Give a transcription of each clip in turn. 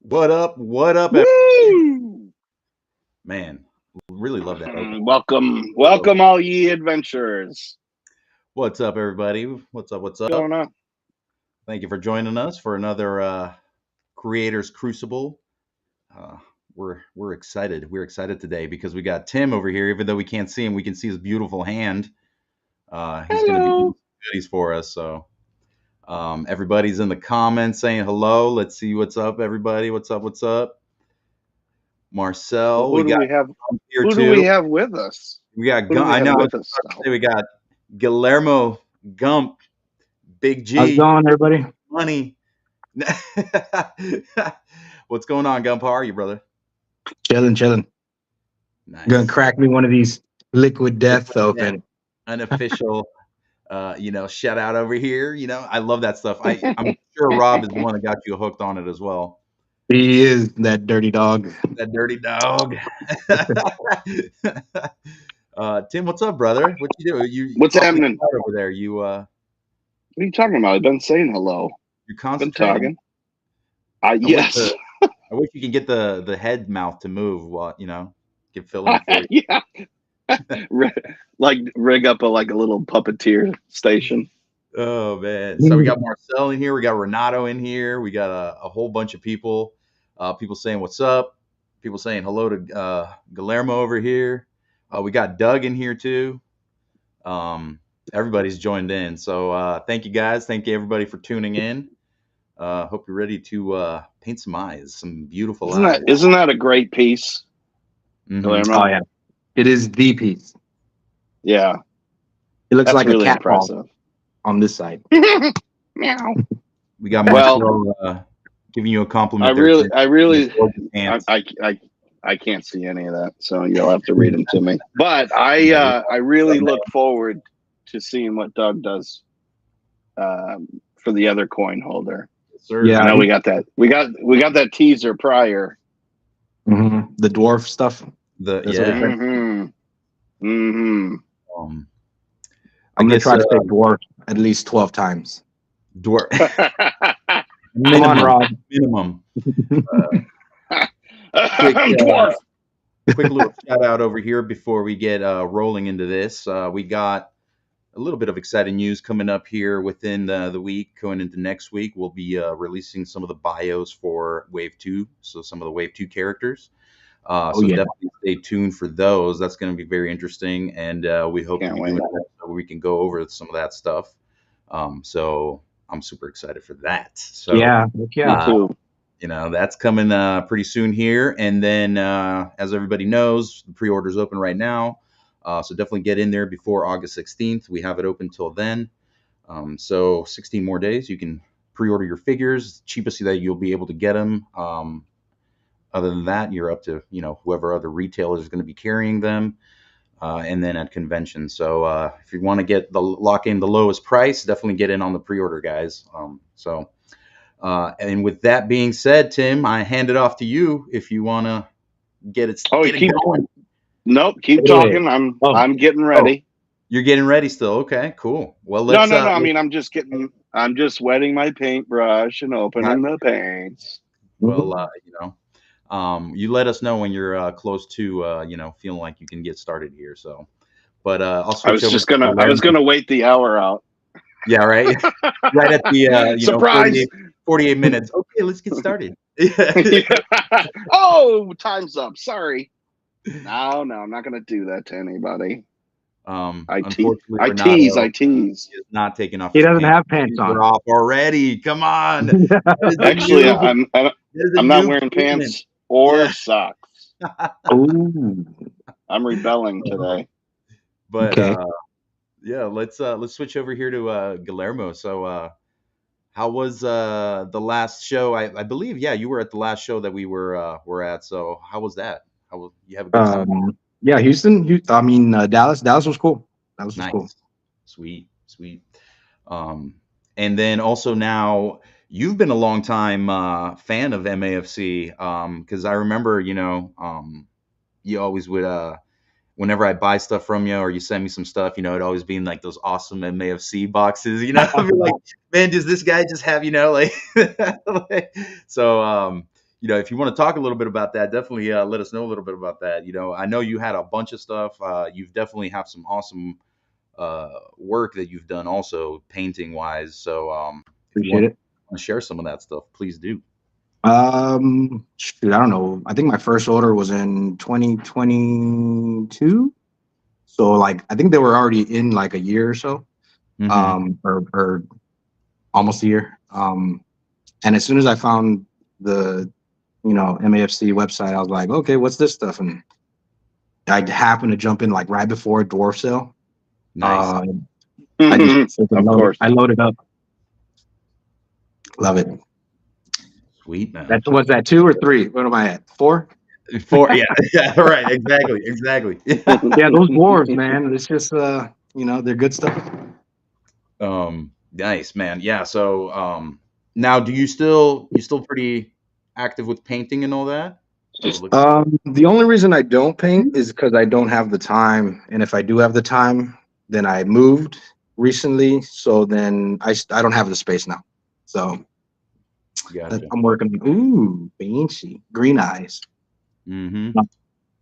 What up? What up, Woo! man? Really love that opening. Welcome, all ye adventurers. What's up, everybody? What's up? What's up? Going on? Thank you for joining us for another Creators Crucible. Uh, we're excited. We're excited today because we got Tim over here. Even though we can't see him, we can see his beautiful hand. He's going to be doing Hello. some goodies for us. So everybody's in the comments saying hello. Let's see what's up, everybody. What's up? What's up? Well, Marcel, we who do got we have? here Who do we too. have with us? We got Who do we I have know. I was with us about to now? say we got Guillermo Gump, Big How's it G, going, everybody? Money. What's going on, Gump? How are you, brother? Chilling. Gonna Nice. crack me one of these liquid death open. Unofficial, shout out over here. I love that stuff. I'm sure Rob is the one that got you hooked on it as well. He is that dirty dog. That dirty dog. Tim, what's up, brother? What you do? You What's awfully happening? quiet over there? What are you talking about? I've been saying hello. You're Been concentrating. talking. Yes. I wish you can get the head mouth to move while get fill in for you. Yeah. Like rig up a little puppeteer station. Oh man! So we got Marcel in here. We got Renato in here. We got a whole bunch of people. People saying what's up. People saying hello to Guillermo over here. We got Doug in here too. Everybody's joined in. So thank you guys. Thank you everybody for tuning in. Hope you're ready to paint some eyes, some beautiful eyes. Isn't that a great piece, Mhm. Guillermo? Oh yeah, it is the piece. Yeah. It looks That's like really a cat paw impressive. on this side. Meow. We got Well, Marcel giving you a compliment. I there, really, Tim. I really, Gorgeous I, hands. I can't see any of that, so you'll have to read them to me. But I really look forward to seeing what Doug does for the other coin holder. Sir. Yeah. I know we got that. We got that teaser prior. The dwarf stuff. That's what it's been. Mm-hmm. Mm-hmm. Um, I'm gonna guess, try to say dwarf at least 12 times. dwarf. Come on, Rob. Minimum. Dwarf. Quick little shout out over here before we get rolling into this. We got a little bit of exciting news coming up here within the week. Going into next week, we'll be releasing some of the bios for Wave 2, so some of the Wave 2 characters. Definitely stay tuned for those. That's going to be very interesting, and we hope to be doing that so we can go over some of that stuff. So I'm super excited for that. So yeah. Me too. That's coming pretty soon here. And then, as everybody knows, the pre-order's open right now. So definitely get in there before August 16th. We have it open till then. So 16 more days. You can pre-order your figures. Cheapest that you'll be able to get them. Other than that, you're up to, whoever other retailer is going to be carrying them. And then at convention. So if you want to lock in the lowest price, definitely get in on the pre-order, guys. And with that being said, Tim, I hand it off to you if you want to get it. Going. Nope, keep talking. I'm getting ready. You're getting ready still. Okay, cool. Well, let's. No. I mean, I'm just wetting my paintbrush and opening the paints. Well, you let us know when you're close to, feeling like you can get started here. So, but I'll switch over. I was gonna wait the hour out. Yeah, right. Right at the surprise 48 minutes. Okay, let's get started. Oh, time's up. Sorry. No, I'm not gonna do that to anybody. I tease. He's not taking off. He doesn't have pants on. We're off already. Come on. Actually, I'm not wearing pants or socks. I'm rebelling today. But let's switch over here to Guillermo. So how was the last show? I believe you were at the last show that we were at. So how was that? You have a good time? Yeah, Houston. Dallas. Dallas was cool. That was nice. Cool. Sweet. And then also now you've been a long time fan of MAFC because I remember you always would whenever I buy stuff from you or you send me some stuff, it'd always be in like those awesome MAFC boxes, I'd be like, man, does this guy just have, so if you want to talk a little bit about that, definitely let us know a little bit about that. I know you had a bunch of stuff. You've definitely have some awesome work that you've done also painting wise. So if you Appreciate want it. to share some of that stuff, please do. Shoot, I don't know. I think my first order was in 2022. So like, I think they were already in like a year or so, or almost a year. And as soon as I found the, MAFC website, I was like, okay, what's this stuff? And I happened to jump in like right before a dwarf sale. Nice. I just Of course. I loaded up. Love it. Sweet, man. That's what's that, 2 or 3? What am I at? 4? 4, yeah, right, exactly. Yeah, those dwarves, man. It's just they're good stuff. Nice, man. Yeah. So, now do you still pretty active with painting and all that? The only reason I don't paint is because I don't have the time, and if I do have the time, then I moved recently, so then I don't have the space now. So Gotcha. I'm working. Ooh, fancy green eyes.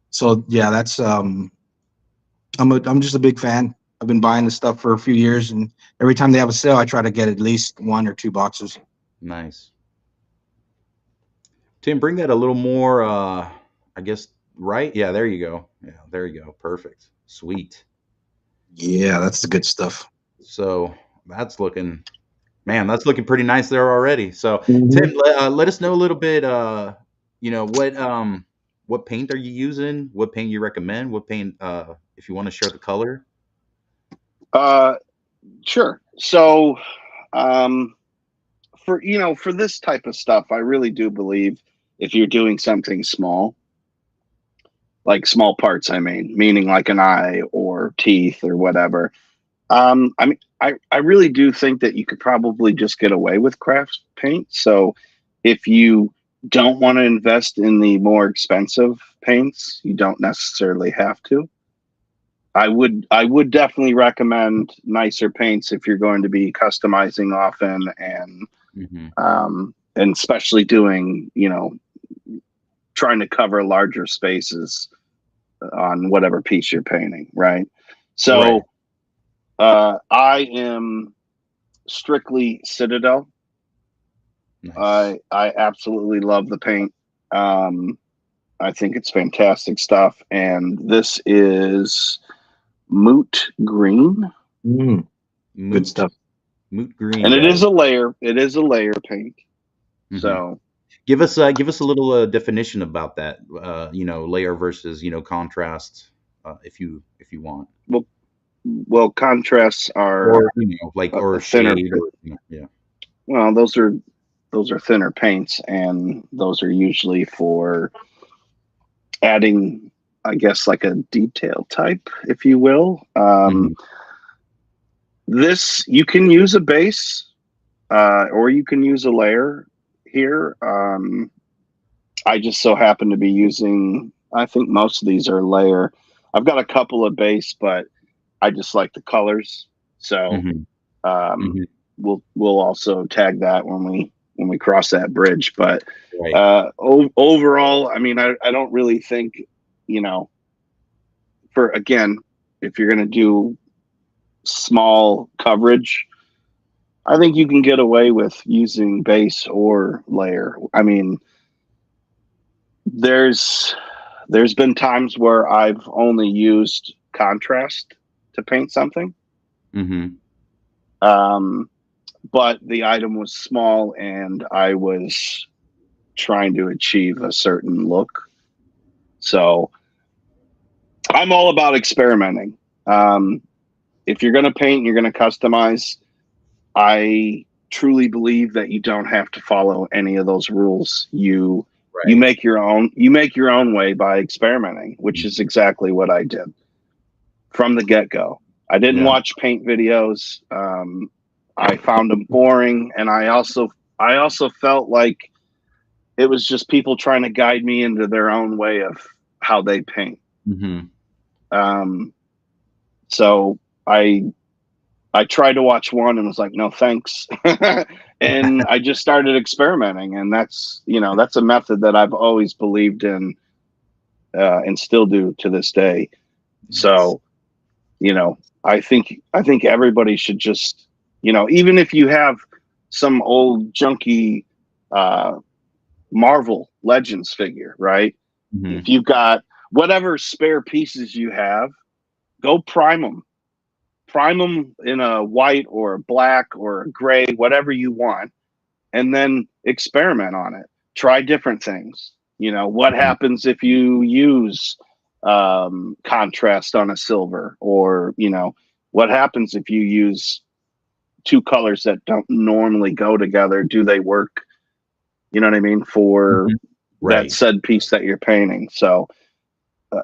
So yeah, that's I'm just a big fan. I've been buying this stuff for a few years, and every time they have a sale, I try to get at least 1 or 2 boxes. Nice. Tim, bring that a little more, I guess, right? Yeah, there you go. Yeah, there you go. Perfect. Sweet. Yeah, that's the good stuff. So that's looking pretty nice there already. So Tim, let us know a little bit, what paint are you using? What paint you recommend? What paint, if you want to share the color? Sure. So, for this type of stuff, I really do believe if you're doing something small, like small parts, meaning like an eye or teeth or whatever. I really do think that you could probably just get away with craft paint. So if you don't want to invest in the more expensive paints, you don't necessarily have to. I would definitely recommend nicer paints if you're going to be customizing often and especially doing, trying to cover larger spaces on whatever piece you're painting, right? So I am strictly Citadel. Nice. I absolutely love the paint. I think it's fantastic stuff. And this is Moot Green. Good stuff. Moot Green. And it guys. is a layer. It is a layer paint. So give us a little definition about that. Layer versus contrast, if you want. Well, contrasts are or thinner. shade. Yeah. Well, those are thinner paints, and those are usually for adding, I guess, like a detail type, if you will. This, you can use a base, or you can use a layer here. I just so happen to be using, I think most of these are layer. I've got a couple of base, but I just like the colors. So we'll also tag that when we cross that bridge. But overall, I don't really think, if you're going to do small coverage, I think you can get away with using base or layer. There's been times where I've only used contrast to paint something. But the item was small and I was trying to achieve a certain look. So I'm all about experimenting. If you're going to paint, you're going to customize. I truly believe that you don't have to follow any of those rules. You make your own way by experimenting, which is exactly what I did from the get-go. I didn't watch paint videos. I found them boring, and I also felt like it was just people trying to guide me into their own way of how they paint. So I tried to watch one and was like, no, thanks. and I just started experimenting, and that's a method that I've always believed in, and still do to this day. So, I think everybody should just, even if you have some old junky Marvel Legends figure, right? Mhm. If you've got whatever spare pieces you have, go prime them. Prime them in a white or a black or a gray, whatever you want, and then experiment on it. Try different things. What happens if you use contrast on a silver, or what happens if you use two colors that don't normally go together? Do they work? You know what I mean? For that Right. said piece that you're painting. So,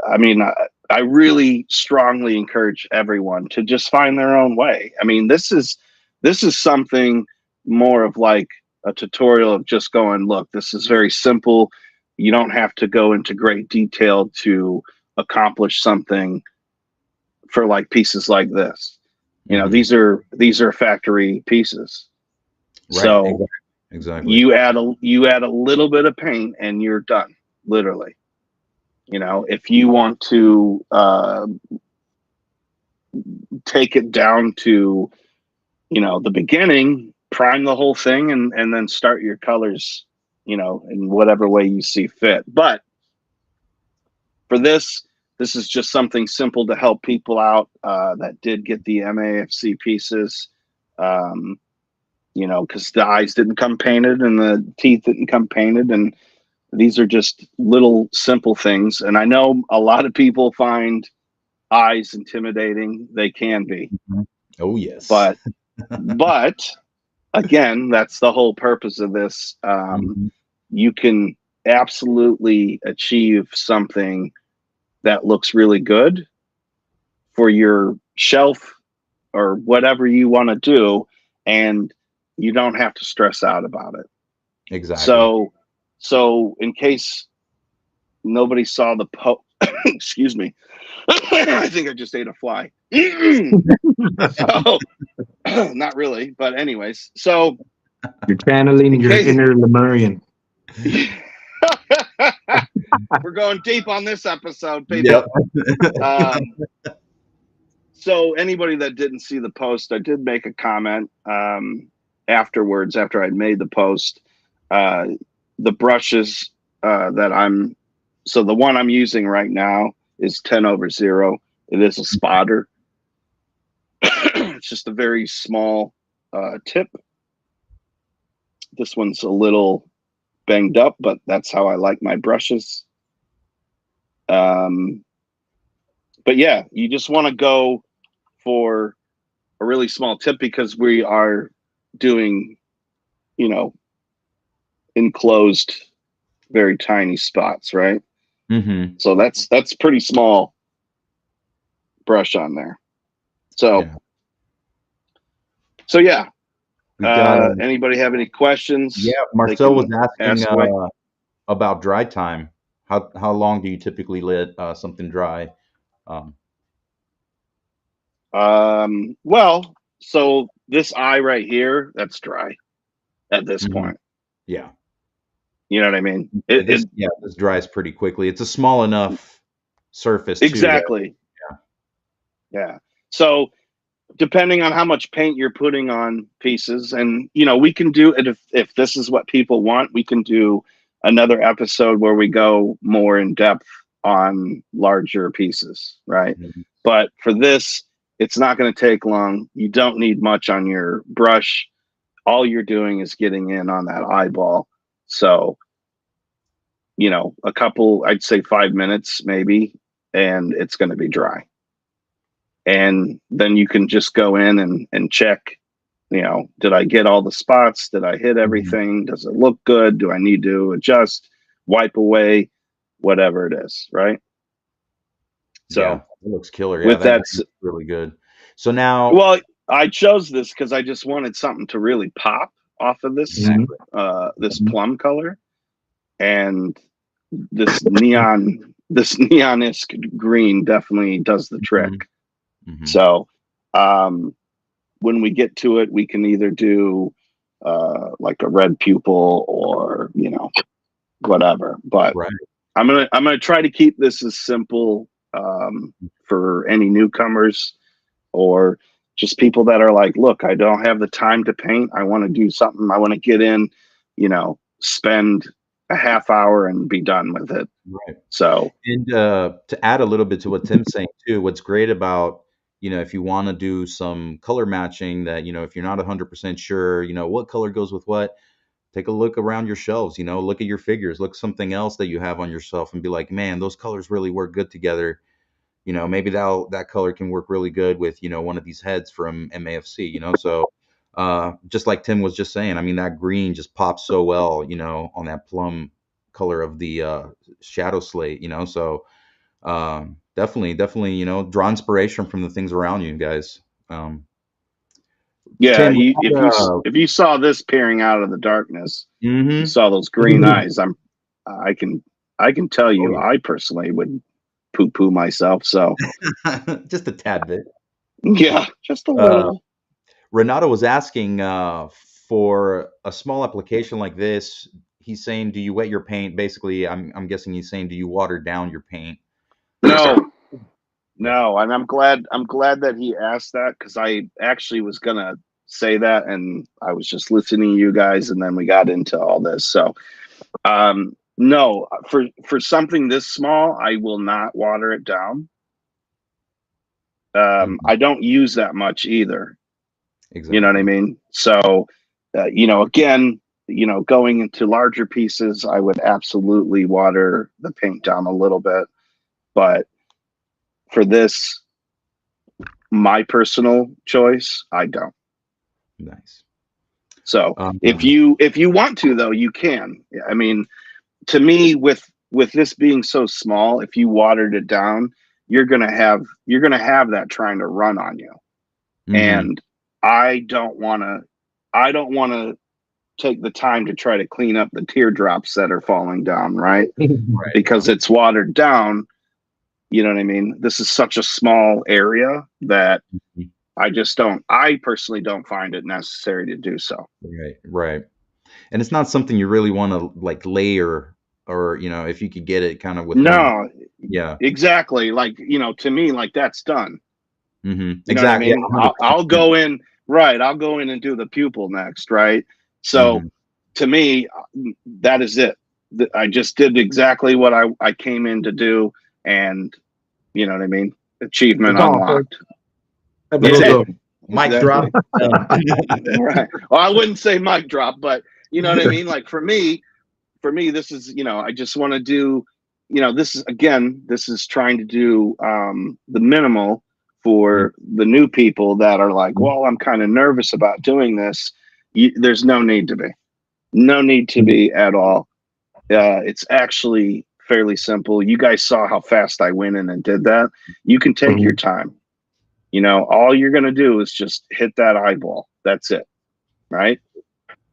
I mean, I really strongly encourage everyone to just find their own way. I mean, this is something more of like a tutorial of just going, look, this is very simple. You don't have to go into great detail to accomplish something for like pieces like this. These are factory pieces. Right. So exactly. you add a little bit of paint and you're done, literally. If you want to take it down to, the beginning, prime the whole thing, and then start your colors, in whatever way you see fit. But for this is just something simple to help people out that did get the MAFC pieces. Because the eyes didn't come painted and the teeth didn't come painted, and these are just little simple things. And I know a lot of people find eyes intimidating. They can be. Oh yes. But again, that's the whole purpose of this. You can absolutely achieve something that looks really good for your shelf or whatever you want to do, and you don't have to stress out about it. Exactly. So in case nobody saw the excuse me, I think I just ate a fly. So, not really, but anyways, so you're channeling your inner Lemurian. We're going deep on this episode, people. Yep. So anybody that didn't see the post, I did make a comment afterwards, after I'd made the post. The brushes the one I'm using right now is 10/0. It is a spotter. It's just a very small tip. This one's a little banged up, but that's how I like my brushes. But yeah, you just want to go for a really small tip because we are doing, enclosed, very tiny spots, right? So that's pretty small brush on there. So yeah. Anybody have any questions? Yeah, Marcel was asking about dry time. How long do you typically let something dry? Well, so this eye right here, that's dry at this point. Yeah. You know what I mean? This dries pretty quickly. It's a small enough surface. Exactly. Yeah. So depending on how much paint you're putting on pieces, and we can do it if this is what people want, we can do another episode where we go more in depth on larger pieces, right? But for this, it's not going to take long. You don't need much on your brush. All you're doing is getting in on that eyeball. So, a couple, I'd say 5 minutes maybe, and it's going to be dry. And then you can just go in and check, did I get all the spots? Did I hit everything? Does it look good? Do I need to adjust, wipe away, whatever it is, right? So it looks killer. With that's really good. So now, well, I chose this because I just wanted something to really pop off of this this plum color, and this neonisk green definitely does the trick. So when we get to it, we can either do like a red pupil or, you know, whatever. But Right. I'm gonna try to keep this as simple for any newcomers or just people that are like, look, I don't have the time to paint. I want to do something. I want to get in, you know, spend a half hour and be done with it. Right. So, And to add a little bit to what Tim's saying too, what's great about, you know, if you want to do some color matching that, you know, if you're not 100% sure, you know, what color goes with what, take a look around your shelves, you know, look at your figures, look something else that you have on your shelf and be like, man, those colors really work good together. You know, maybe that color can work really good with, you know, one of these heads from MAFC, you know. So just like Tim was just saying, I mean, that green just pops so well, you know, on that plum color of the shadow slate, you know. So definitely, you know, draw inspiration from the things around you guys. um yeah, Tim, if you saw this peering out of the darkness, you mm-hmm. saw those green eyes. I can tell you, Oh, I personally would poo poo myself. So yeah. Just a tad bit. yeah, just a uh little. Renato was asking for a small application like this. He's saying, do you wet your paint? Basically, I'm guessing he's saying, do you water down your paint? No, Yeah. no, and I'm glad that he asked that because I actually was gonna say that, and I was just listening to you guys, and then we got into all this. So, no, for something this small, I will not water it down. Mhm. I don't use that much either. You know what I Exactly. mean? So, you know, again, you know, going into larger pieces, I would absolutely water the paint down a little bit, but for this, my personal choice, I don't. Nice. So Um, if you want to though, you can. I mean, to me, with this being so small, if you watered it down, you're gonna have that trying to run on you. mhm. And I don't wanna I don't wanna take the time to try to clean up the teardrops that are falling down, right? Right. Because it's watered down. You know what I mean? This is such a small area that Mhm. I personally don't find it necessary to do so. Right. Right. And it's not something you really want to like layer, or, you know, if you could get it kind of with one. No, Yeah. exactly. Like, you know, to me, like that's done. You know what I Exactly. Yeah. mean? I'll 100%. go in, right. I'll go in and do the pupil next, right? So Mhm. to me, that is it. I just did exactly what I came in to do. And you know what I mean? Achievement It's all first unlocked. That's Yeah. it. episode. Mic drop. Exactly. Done. Right. Well, I wouldn't say mic drop, but you know what I mean? Like for me, this is, you know, I just want to do, you know, this is again, this is trying to do the minimal for the new people that are like, well, I'm kind of nervous about doing this. There's no need to be. No need to be at all. It's actually fairly simple. You guys saw how fast I went in and did that. You can take your Mhm. time. You know, all you're going to do is just hit that eyeball. That's it. Right.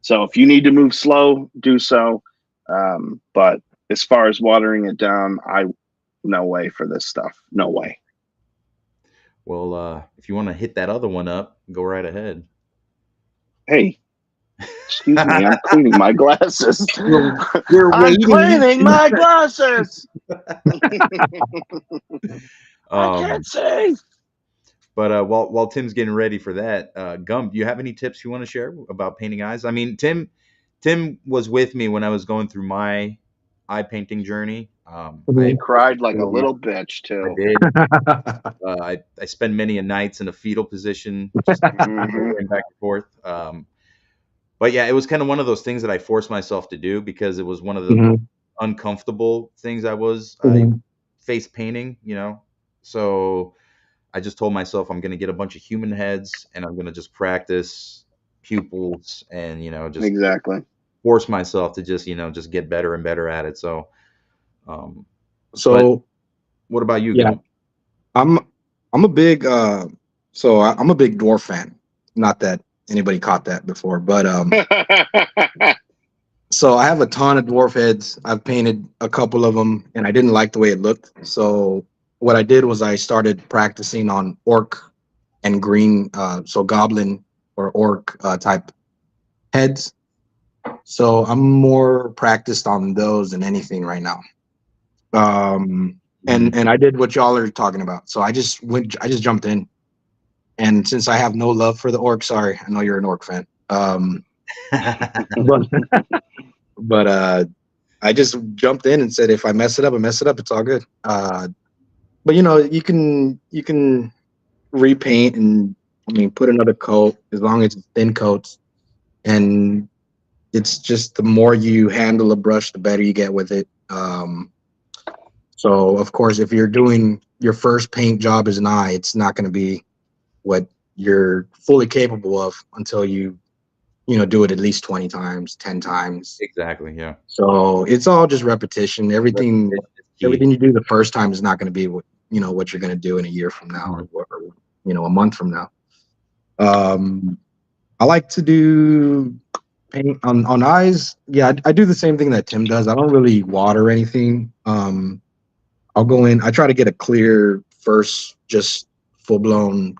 So if you need to move slow, do so. But as far as watering it down, no way for this stuff. No way. Well, if you want to hit that other one up, go right ahead. Hey, excuse me, I'm cleaning my glasses. We're I'm waiting. cleaning my glasses. I can't um, see. but while Tim's getting ready for that, Gump, do you have any tips you want to share about painting eyes? I mean, Tim was with me when I was going through my eye painting journey. I Mhm. cried like a Uh, little bitch I too. did. I spend many a nights in a fetal position, just Hmm. going back and forth. But yeah, it was kind of one of those things that I forced myself to do because it was one of the most Mhm. uncomfortable things I Mhm. faced painting, you know. So I just told myself I'm going to get a bunch of human heads and I'm going to just practice pupils and, you know, just Exactly. force myself to just, you know, just get better and better at it. So, um, but So what about you, yeah, Gump? I'm I'm a big I'm a big dwarf fan. Not that anybody caught that before, but so I have a ton of dwarf heads. I've painted a couple of them, and I didn't like the way it looked. So what I did was I started practicing on orc and green, so goblin or orc type heads. So I'm more practiced on those than anything right now. And I did what y'all are talking about. So I just jumped in. And since I have no love for the orc, sorry, I know you're an orc fan. But I just jumped in and said, if I mess it up, I mess it up. It's all good. But you can repaint and put another coat as long as it's thin coats. And it's just the more you handle a brush, the better you get with it. So of course, if you're doing your first paint job as an eye, it's not going to be what you're fully capable of until you do it at least 20 times, 10 times. Exactly. Yeah. So it's all just repetition. Everything you do the first time is not going to be what you're going to do in a year from now or a month from now. I like to do paint on eyes. Yeah, I do the same thing that Tim does. I don't really water anything. I'll go in. I try to get a clear first, just full blown,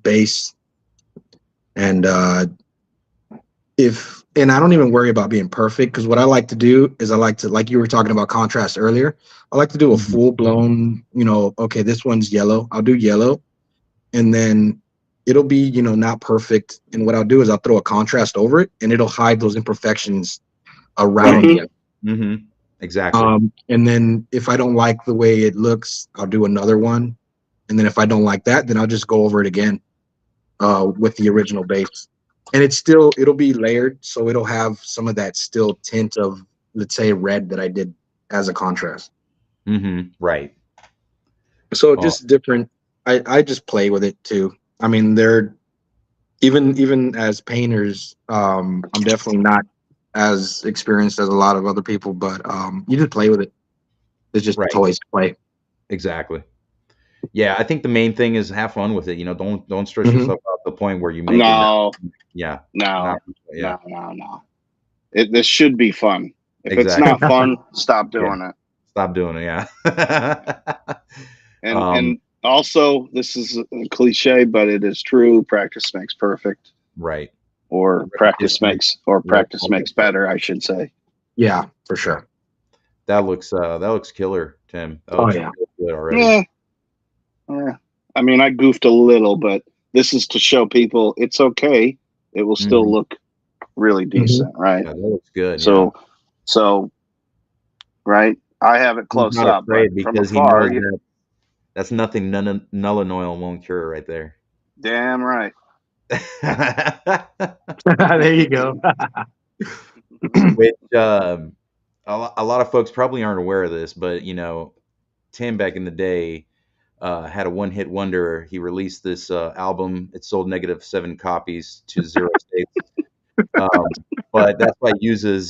base. And I don't even worry about being perfect, because what I like to do is like you were talking about contrast earlier. I like to do a full blown, okay, this one's yellow. I'll do yellow, and then it'll be, not perfect. And what I'll do is I'll throw a contrast over it, and it'll hide those imperfections around it. Mm-hmm. Exactly. And then if I don't like the way it looks, I'll do another one. And then if I don't like that, then I'll just go over it again with the original base. And it'll be layered, so it'll have some of that still tint of, let's say, red that I did as a contrast. Mm-hmm. Right. So just different. I just play with it too. They're even as painters, I'm definitely not as experienced as a lot of other people, but you just play with it. It's just toys to play. Exactly. Yeah, I think the main thing is have fun with it. Don't stress yourself out to the point where you make no. This should be fun. If it's not fun, stop doing it. Stop doing it. Yeah. and also, this is a cliche, but it is true. Practice makes perfect. Right. Or practice makes better, I should say. Yeah, for sure. That looks killer, Tim. Yeah. Good already. Yeah. I goofed a little, but this is to show people it's okay. It will still look really decent, right? Yeah, that looks good. So, right. I have it close up, but from afar, that's nothing. Null and oil won't cure right there. Damn right. There you go. Which a lot of folks probably aren't aware of this, but Tim back in the day had a one-hit wonder. He released this album. It sold -7 copies to 0 states. But that's why he uses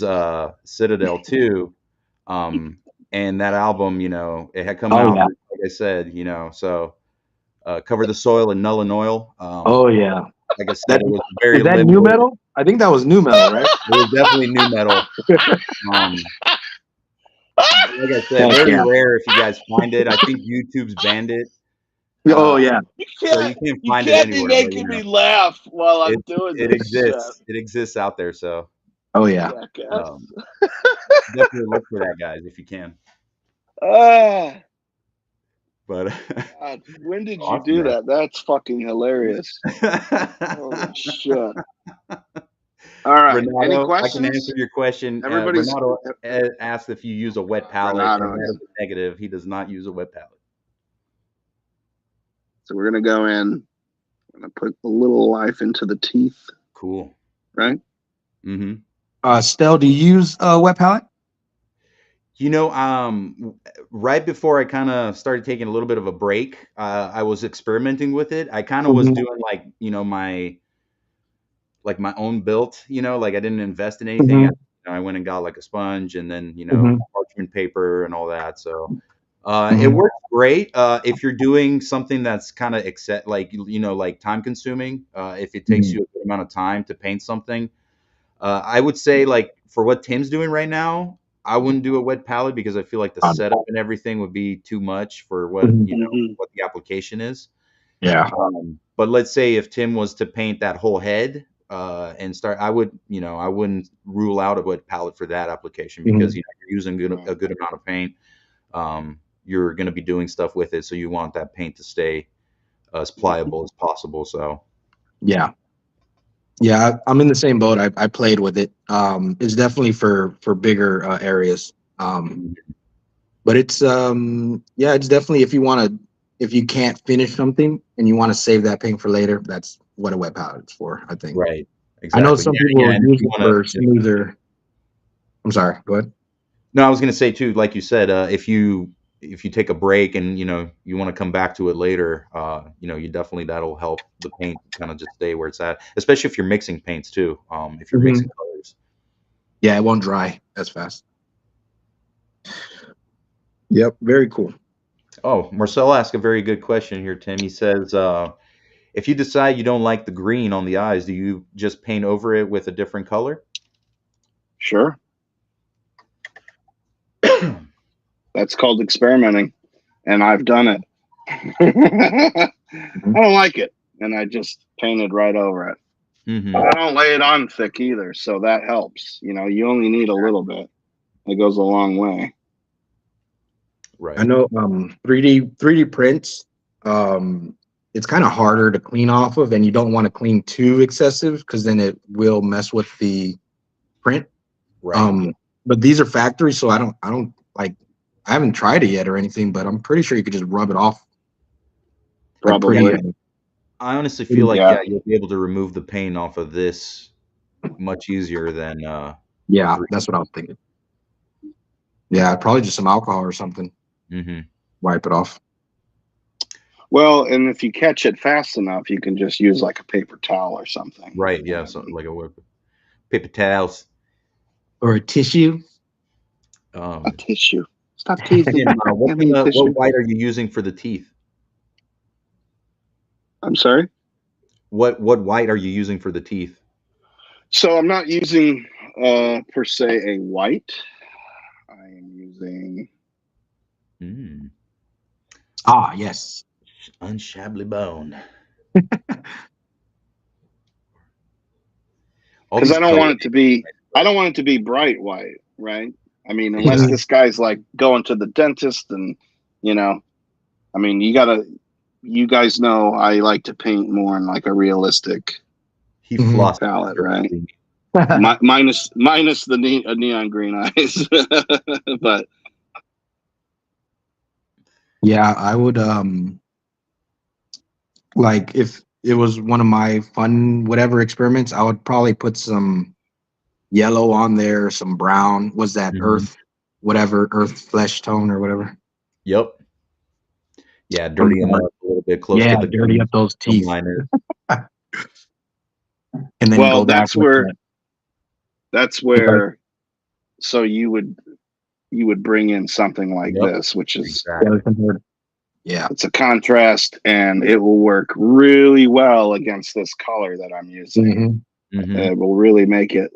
Citadel 2. And that album, it had come out, like I said, so Cover the Soil and Null and Oil. Like I said, it was very limited. Is that new metal? I think that was new metal, right? It was definitely new metal. Like I said, very rare if you guys find it. I think YouTube's banned it. Yeah. You can't find it anywhere. You can't be making me laugh while I'm doing this. It exists. It exists out there. So. Oh yeah. Definitely look for that, guys, if you can. But God, when did you do that? That's fucking hilarious. Holy shit. All right. Renato, any questions? I can answer your question. Renato asked if you use a wet palette. And that is negative. He does not use a wet palette. So we're going to go in. I'm going to put a little life into the teeth. Cool. Right? Mm-hmm. Stel, do you use a wet palette? Right before I kind of started taking a little bit of a break, I was experimenting with it. I kind of was doing my own build, like I didn't invest in anything. I went and got like a sponge and then, parchment paper and all that. So it works great. If you're doing something that's kind of like time consuming, if it takes you a good amount of time to paint something, I would say like for what Tim's doing right now, I wouldn't do a wet palette because I feel like the setup and everything would be too much for what what the application is. Yeah. But let's say if Tim was to paint that whole head, and start. I would, I wouldn't rule out a wet palette for that application Mhm. because you're using a good amount of paint. You're going to be doing stuff with it, so you want that paint to stay as pliable as possible. So Yeah. Yeah, I'm in the same boat. I played with it. It's definitely for bigger areas. But it's yeah, it's definitely if you can't finish something and you want to save that paint for later, that's what a wet palette is for, I think. right, I know exactly. some Yeah, people and if use you it want for to, smoother. I'm sorry, go ahead. no, I was going to say too, like you said, if you take a break and you want to come back to it later, you definitely that'll help the paint kind of just stay where it's at, especially if you're mixing paints too. If you're Mhm. mixing colors. Yeah, it won't dry as fast. Yep, very cool. Oh, Marcel asked a very good question here, Tim. He says, if you decide you don't like the green on the eyes, do you just paint over it with a different color? Sure. That's called experimenting, and I've done it. I Mhm. don't like it, and I just painted right over it. Mm-hmm. I don't lay it on thick either, so that helps. You only need a little bit. It goes a long way. I Right. know 3D prints, it's kind of harder to clean off of, and you don't want to clean too excessive because then it will mess with the print. Right. Um, but these are factory, so I don't like I haven't tried it yet or anything, but I'm pretty sure you could just rub it off like Yeah. Probably. I honestly feel pretty like, Yeah. yeah, you'll be able to remove the paint off of this much easier than the yeah, three. that's what I was thinking. Yeah, probably just some alcohol or something. Mm-hmm. Wipe it off. Well, and if you catch it fast enough, you can just use like a paper towel or something. Right. Yeah. So like a whip, paper towels. Or a tissue. A Um, tissue. Stop teasing. Tim, Hand me a what tissue. white are you using for the teeth? I'm sorry. What white are you using for the teeth? So I'm not using per se a white. I am using. Mm, Ah, yes. unshabby bone. All Because these I don't want colors. it to be. I don't want it to be bright white, right? I mean, unless Mhm. this guy's like going to the dentist, and you know, I mean, you gotta. You guys know I like to paint more in like a realistic He Mhm. flossed palette, after right? everything. Minus the neon green eyes, but Yeah, I would like if it was one of my fun whatever experiments, I would probably put some yellow on there, some brown. Was that Mhm. earth, whatever, earth flesh tone or whatever? Yep. Yeah, Some dirty them up a little bit close to yeah, the dirty up those gum teeth, liner. and then well, go back with that. that's I'm sorry. where so you would bring in something like Yep. this, which is Yeah, Exactly. yeah. it's a contrast and it will work really well against this color that I'm using. Hmm. Hmm. It will really make it,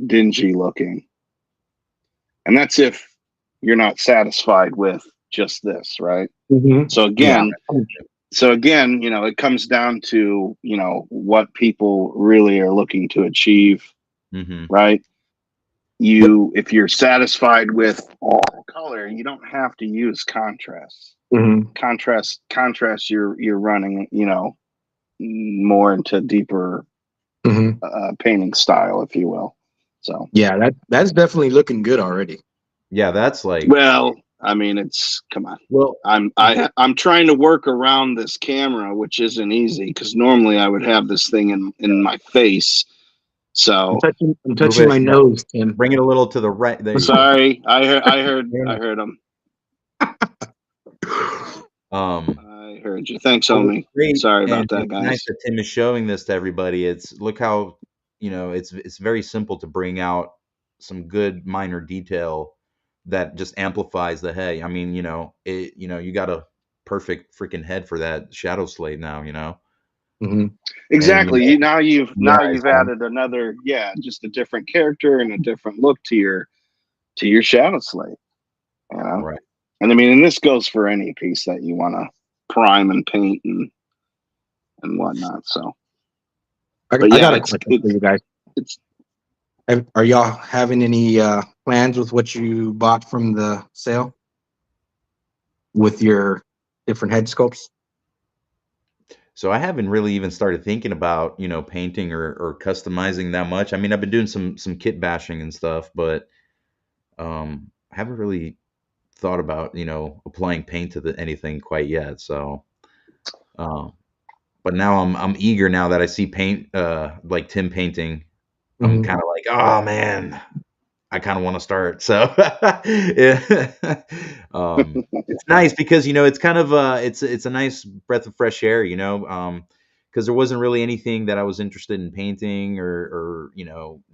dingy looking. And that's if you're not satisfied with just this, right? Hmm. So Yeah. again, it comes down to, what people really are looking to achieve, Hmm. right? What? If you're satisfied with color, you don't have to use contrast. Hmm. Contrast, you're running, more into deeper Hmm. painting style, if you will. So, Yeah, that's definitely looking good already. Yeah, that's like. well, I mean, come on. Well, I'm trying to work around this camera, which isn't easy because normally I would have this thing in my face. I'm So touching I'm move touching it. my Yeah, nose, Tim. bring it a little to the right. There you go. sorry, I Yeah. heard him. Um, I heard you. Thanks, well, what's homie. great, Sorry and about that, it's nice guys. that Tim is showing this to everybody. It's look how it's very simple to bring out some good minor detail that just amplifies the hey. I mean, you got a perfect freaking head for that shadow slate now, Hmm. and Exactly. Now you've the now eyes, you've added another, just a different character and a different look to your shadow slate. You know, right. and I mean, and this goes for any piece that you want to prime and paint and whatnot. So But I yeah, got a question for you guys. it's Are y'all having any plans with what you bought from the sale with your different head sculpts? So I haven't really even started thinking about, painting or customizing that much. I mean, I've been doing some kit bashing and stuff, but I haven't really thought about, applying paint to anything quite yet. So, uh, but now I'm eager now that I see paint, like Tim painting. I'm Mhm. kind of like, oh man, I kind of want to start. So, yeah. It's nice because it's kind of it's a nice breath of fresh air, because there wasn't really anything that I was interested in painting or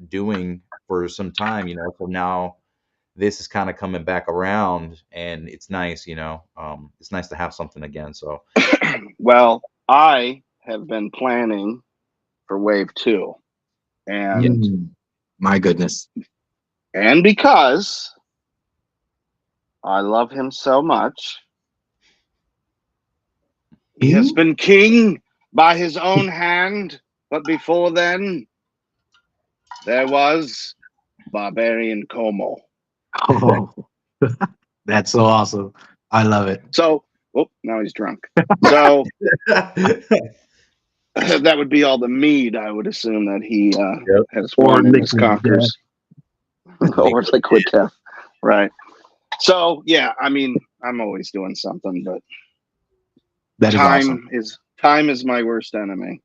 doing for some time, So now this is kind of coming back around, and it's nice, it's nice to have something again. So, well, I have been planning for wave 2, yeah. and My goodness. because I love him so much, he has been king by his own hand. But before then, there was Barbarian Como. Oh, that's so awesome. I love it. So, now he's drunk. So that would be all the mead, I would assume, that he Yep. has Or won in his liquid death. conquers. Or liquid death. Right. So, yeah, I mean, I'm always doing something, but That is awesome. time is my worst enemy.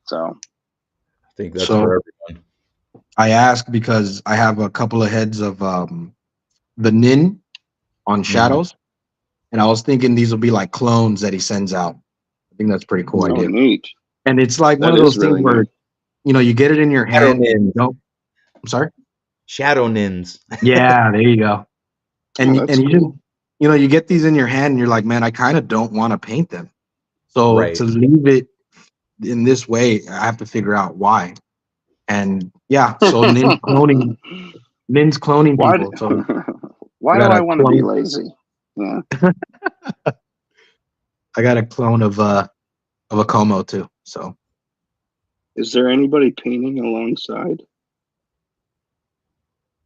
So I think that's for everyone. I ask because I have a couple of heads of the Nin on shadows, and I was thinking these will be like clones that he sends out. I think that's a pretty cool idea. Neat. And it's like one That of those is really things where neat. you get it in your Shadow hand and Nins. you don't. I'm sorry. Shadow Nins. Yeah, there you go. And That's you cool. just you get these in your hand and you're like, man, I kind of don't want to paint them. So Right. to leave it in this way, I have to figure out why. And yeah, so Nin's cloning Why? people. So Why I do got I a want to be clone. lazy? Yeah. I got a clone of a Como too. So Is there anybody painting alongside?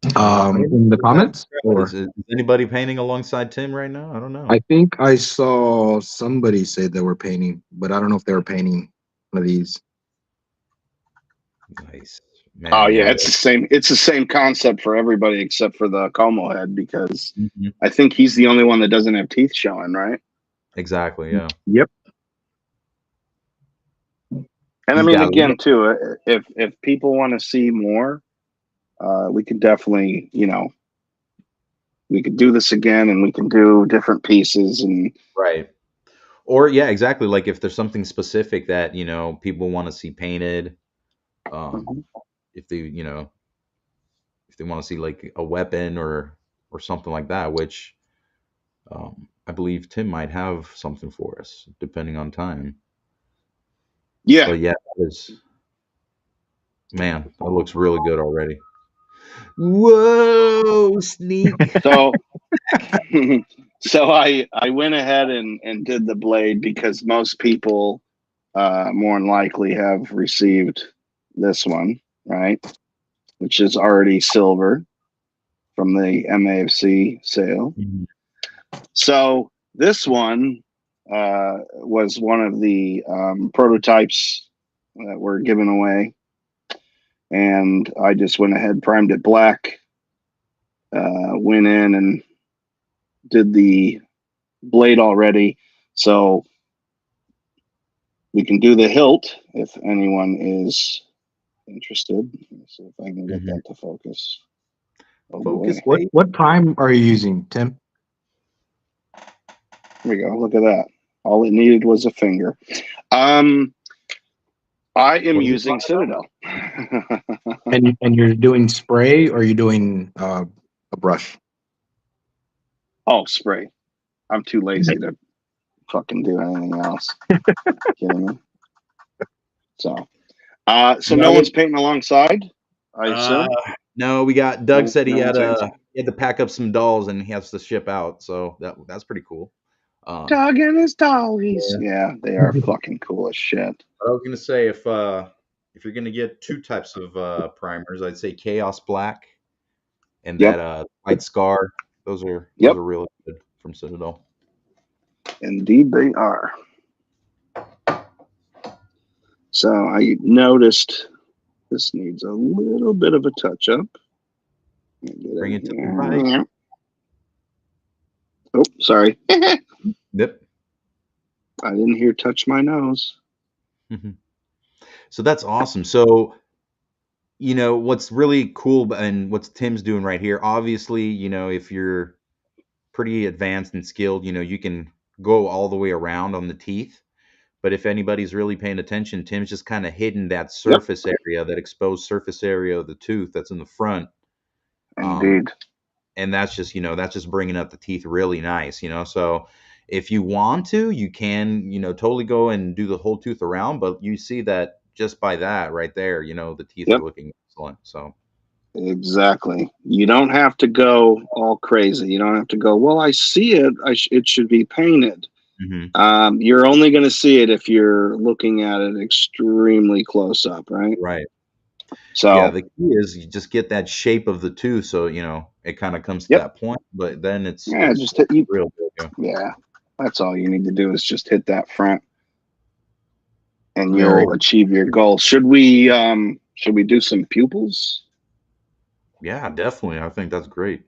in the comments, or Is anybody painting alongside Tim right now? I don't know. I think I saw somebody say they were painting, but I don't know if they were painting one of these. Nice. Man, Oh yeah, it's the same. It's the same concept for everybody except for the Como head, because I think he's the only one that doesn't have teeth showing, right? Exactly. Yeah. Yep. And I mean, again, too, if people want to see more, we could definitely, we could do this again, and we can do different pieces and Right. Or yeah, exactly. Like if there's something specific that people want to see painted, if they if they want to see like a weapon or something like that, which I believe Tim might have something for us depending on time. yeah. But yeah, man, that looks really good already. Whoa, sneak. So, so I went ahead and did the blade because most people more than likely have received this one, right? Which is already silver from the MAFC sale. So this one was one of the prototypes that were given away, and I just went ahead, primed it black, went in and did the blade already. So we can do the hilt if anyone is interested. Let's see if I can get that to focus. Oh Focus. boy. What prime are you using, Tim? Here we go. Look at that. All it needed was a finger. I am using Citadel. and you're doing spray, or are you doing a brush? Oh, spray. I'm too lazy to fucking do anything else. Kidding me? So no one's painting alongside, I assume. No, we got Doug said he had answering. to pack up some dolls and he has to ship out, so that's pretty cool. Doug and his dollies. Yeah, they are fucking cool as shit. I was gonna say if if you're gonna get two types of primers, I'd say Chaos Black and Yep. that White Scar. Those are Yep. really good from Citadel. Indeed, they are. So I noticed this needs a little bit of a touch up. Bring it to the right. Oh, sorry. Yep. I didn't hear touch my nose. So that's awesome. So, what's really cool and what Tim's doing right here, obviously, if you're pretty advanced and skilled, you can go all the way around on the teeth. But if anybody's really paying attention, Tim's just kind of hidden that surface area, that exposed surface area of the tooth that's in the front. Indeed. And that's just bringing up the teeth really nice, So if you want to, you can, totally go and do the whole tooth around. But you see that just by that right there, the teeth are looking excellent. So exactly. You don't have to go all crazy. You don't have to go, well, I see it. It should be painted. You're only going to see it if you're looking at it extremely close up, right? Right. So yeah, the key is you just get that shape of the tooth, so it kind of comes to that point. But then it's just hit you. Real good. Yeah, that's all you need to do is just hit that front, and you'll achieve your goal. Should we do some pupils? Yeah, definitely. I think that's great.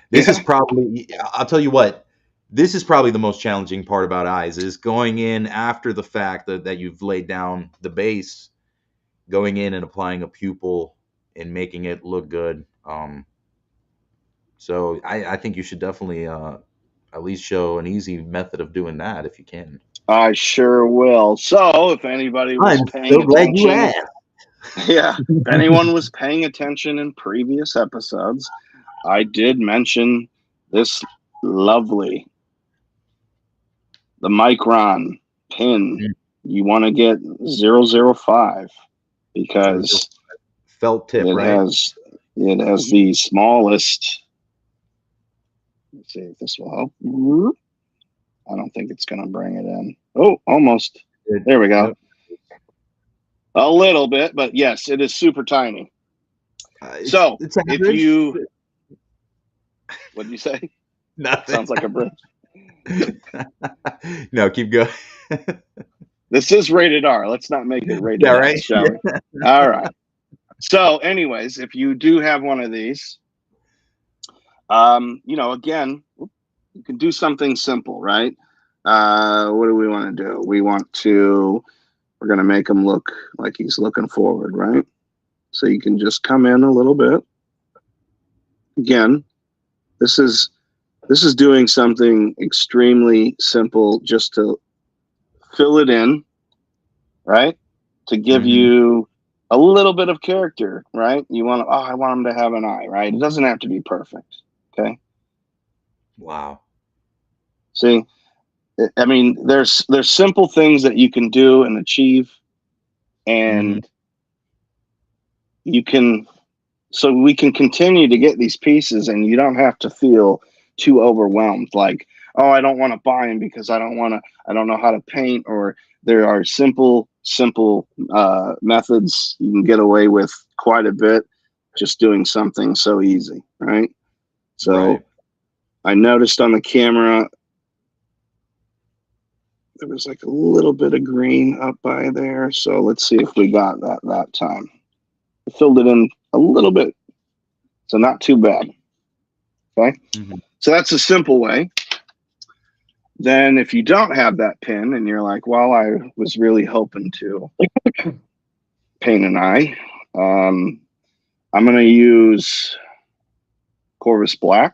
This is probably, I'll tell you what, this is probably the most challenging part about eyes is going in after the fact that you've laid down the base, going in and applying a pupil and making it look good. So I think you should definitely at least show an easy method of doing that if you can. I sure will. So if anybody was paying glad you asked. Yeah, if anyone was paying attention in previous episodes, I did mention this lovely, the Micron pin. You want to get 005 because felt tip, it has the smallest. Let's see if this will help. I don't think it's going to bring it in. Oh, almost. There we go. Yep. A little bit, but yes, it is super tiny. So it's if you, what did you say? Nothing. Sounds like a bridge. No, keep going. This is rated R. Let's not make it rated R, right? Shall we? All right. So, anyways, if you do have one of these, again, you can do something simple, right? What do we want to do? We're going to make him look like he's looking forward, right? So you can just come in a little bit. Again, this is doing something extremely simple just to fill it in, right? To give you a little bit of character, right? I want him to have an eye, right? It doesn't have to be perfect, okay? Wow. See, I mean, there's simple things that you can do and achieve, and we can continue to get these pieces, and you don't have to feel too overwhelmed. Like, oh, I don't want to buy them because I don't know how to paint, or there are simple methods you can get away with quite a bit just doing something so easy, right? So I noticed on the camera there was like a little bit of green up by there. So let's see if we got that time. I filled it in a little bit, so not too bad. Okay, so that's a simple way. Then if you don't have that pin and you're like, well, I was really hoping to paint an eye, I'm going to use Corvus Black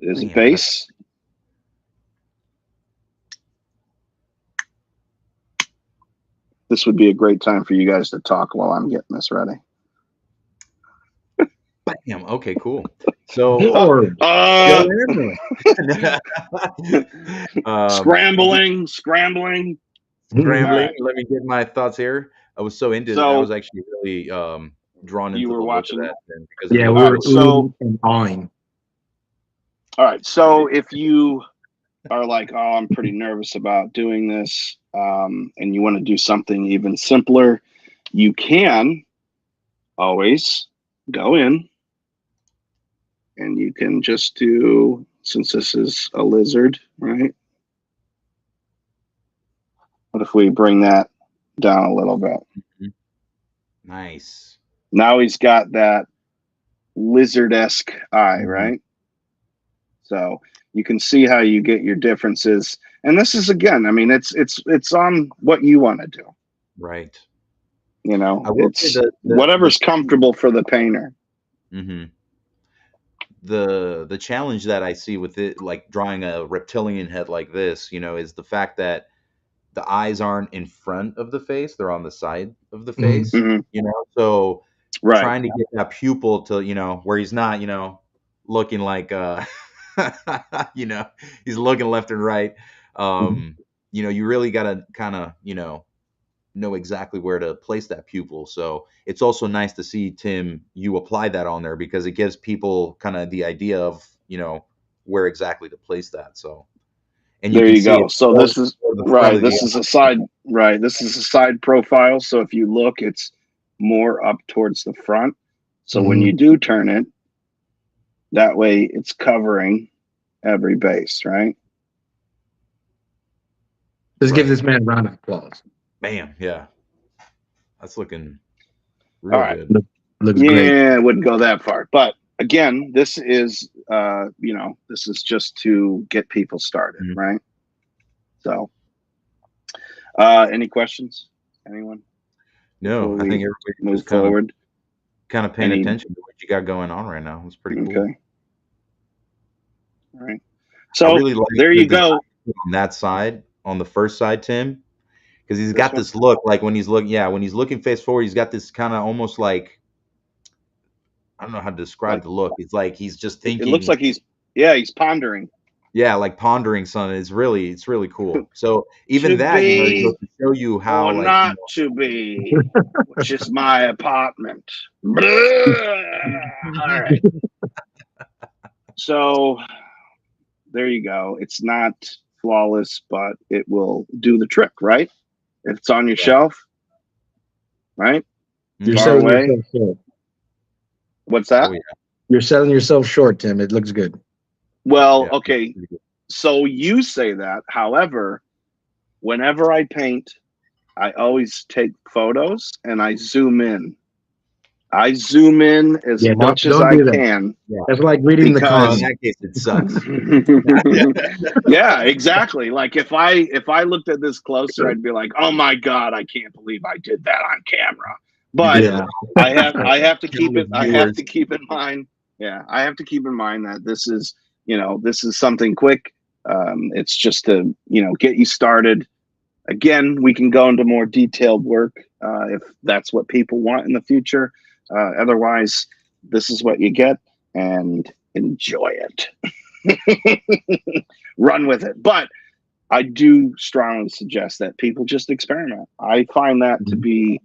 as a base. This would be a great time for you guys to talk while I'm getting this ready. Bam. Okay, cool. So, scrambling. Right. Let me get my thoughts here. I was so into it. I was actually really drawn into the look of that. Because we were awing. All right. So if you are like, oh, I'm pretty nervous about doing this, and you want to do something even simpler, you can always go in and you can just do, since this is a lizard, right? What if we bring that down a little bit? Nice. Now he's got that lizard-esque eye, right? So you can see how you get your differences. And this is, again, I mean, it's on what you want to do. Right. You know, I will it's say whatever's comfortable for the painter. Mm-hmm. The challenge that I see with it, like drawing a reptilian head like this, is the fact that the eyes aren't in front of the face; they're on the side of the face. Mhm. So Right. trying to get that pupil to, where he's not, looking like, he's looking left and right. You really got to kind of, know exactly where to place that pupil. So it's also nice to see, Tim, you apply that on there, because it gives people kind of the idea of, where exactly to place that. So, and you There can you see go. it So more this is toward the front right. of the This is a side. Right. This is a side profile. So if you look, it's more up towards the front. So when you do turn it, that way it's covering every base, right? Let's give this man a round of applause. Bam. Yeah. That's looking All real right. good. Looks great. Yeah, it wouldn't go that far. But again, this is this is just to get people started, right? So any questions? Anyone? No, I think everybody move was kind forward. of paying attention to what you got going on right now. It's pretty cool. Okay. All right. So I really like there you go. On that side, on the first side, Tim, because he's got this look like when he's looking face forward, he's got this kind of almost like, I don't know how to describe the look. It's like he's just thinking. It looks like he's pondering. Yeah, like pondering something. It's really cool. So even that, it goes to show you how, or like, not to be, which is my apartment. All right. So there you go. It's not flawless, but it will do the trick, right? If it's on your shelf, right? You're Far selling away. yourself short. What's that? Oh, yeah. You're selling yourself short, Tim. It looks good. Well, okay. So you say that. However, whenever I paint, I always take photos and I zoom in. I zoom in as much as I can. Yeah. That's like reading the comments. In that case, it sucks. Yeah, exactly. Like if I looked at this closer, I'd be like, "Oh my god, I can't believe I did that on camera." But I have to keep it. I have to keep in mind. Yeah, I have to keep in mind that this is something quick. It's just to get you started. Again, we can go into more detailed work if that's what people want in the future. Otherwise, this is what you get, and enjoy it. Run with it. But I do strongly suggest that people just experiment. I find that to be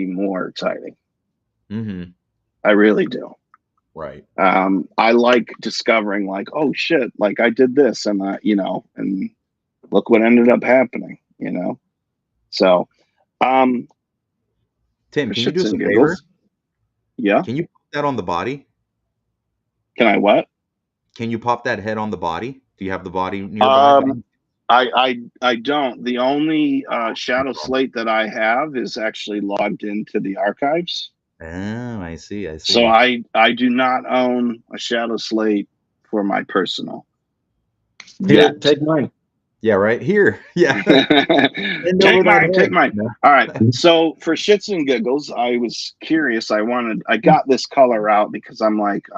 more exciting. Mm-hmm. I really do. Right. I like discovering, like, oh shit, like I did this, and and look what ended up happening. So, Tim, can you do us a favor? Yeah. Can you pop that on the body? Can I what? Can you pop that head on the body? Do you have the body nearby? I don't. The only shadow slate that I have is actually logged into the archives. Oh, I see. So I do not own a shadow slate for my personal. Here, take mine. Yeah, right here. Yeah. Take mine. No. All right. So for shits and giggles, I was curious. I got this color out because I'm like,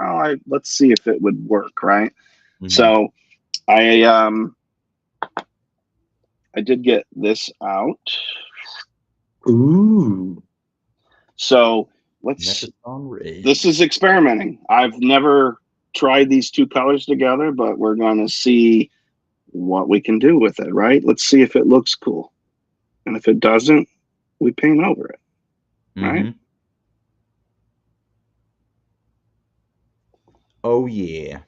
let's see if it would work, right? Mm-hmm. So I did get this out. Ooh. So this is experimenting. I've never tried these two colors together, but we're going to see what we can do with it, right? Let's see if it looks cool. And if it doesn't, we paint over it, right? Mm-hmm. Oh, yeah.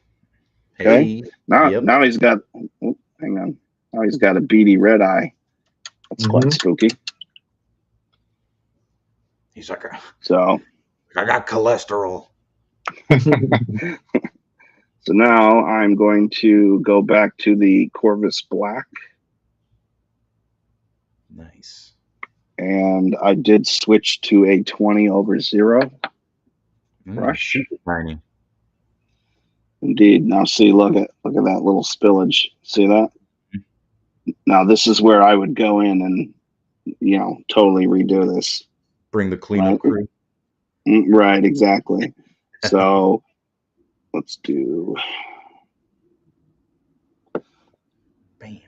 Okay. Hey. Now he's got, hang on. Now he's got a beady red eye. That's quite spooky. He's like, So I got cholesterol. so now I'm going to go back to the Corvus Black. Nice. And I did switch to a 20/0 brush. Super tiny. Indeed. Now see, look at that little spillage. See that? Now this is where I would go in and, you know, totally redo this. Bring the cleanup crew. Right, exactly. So let's do. Bam.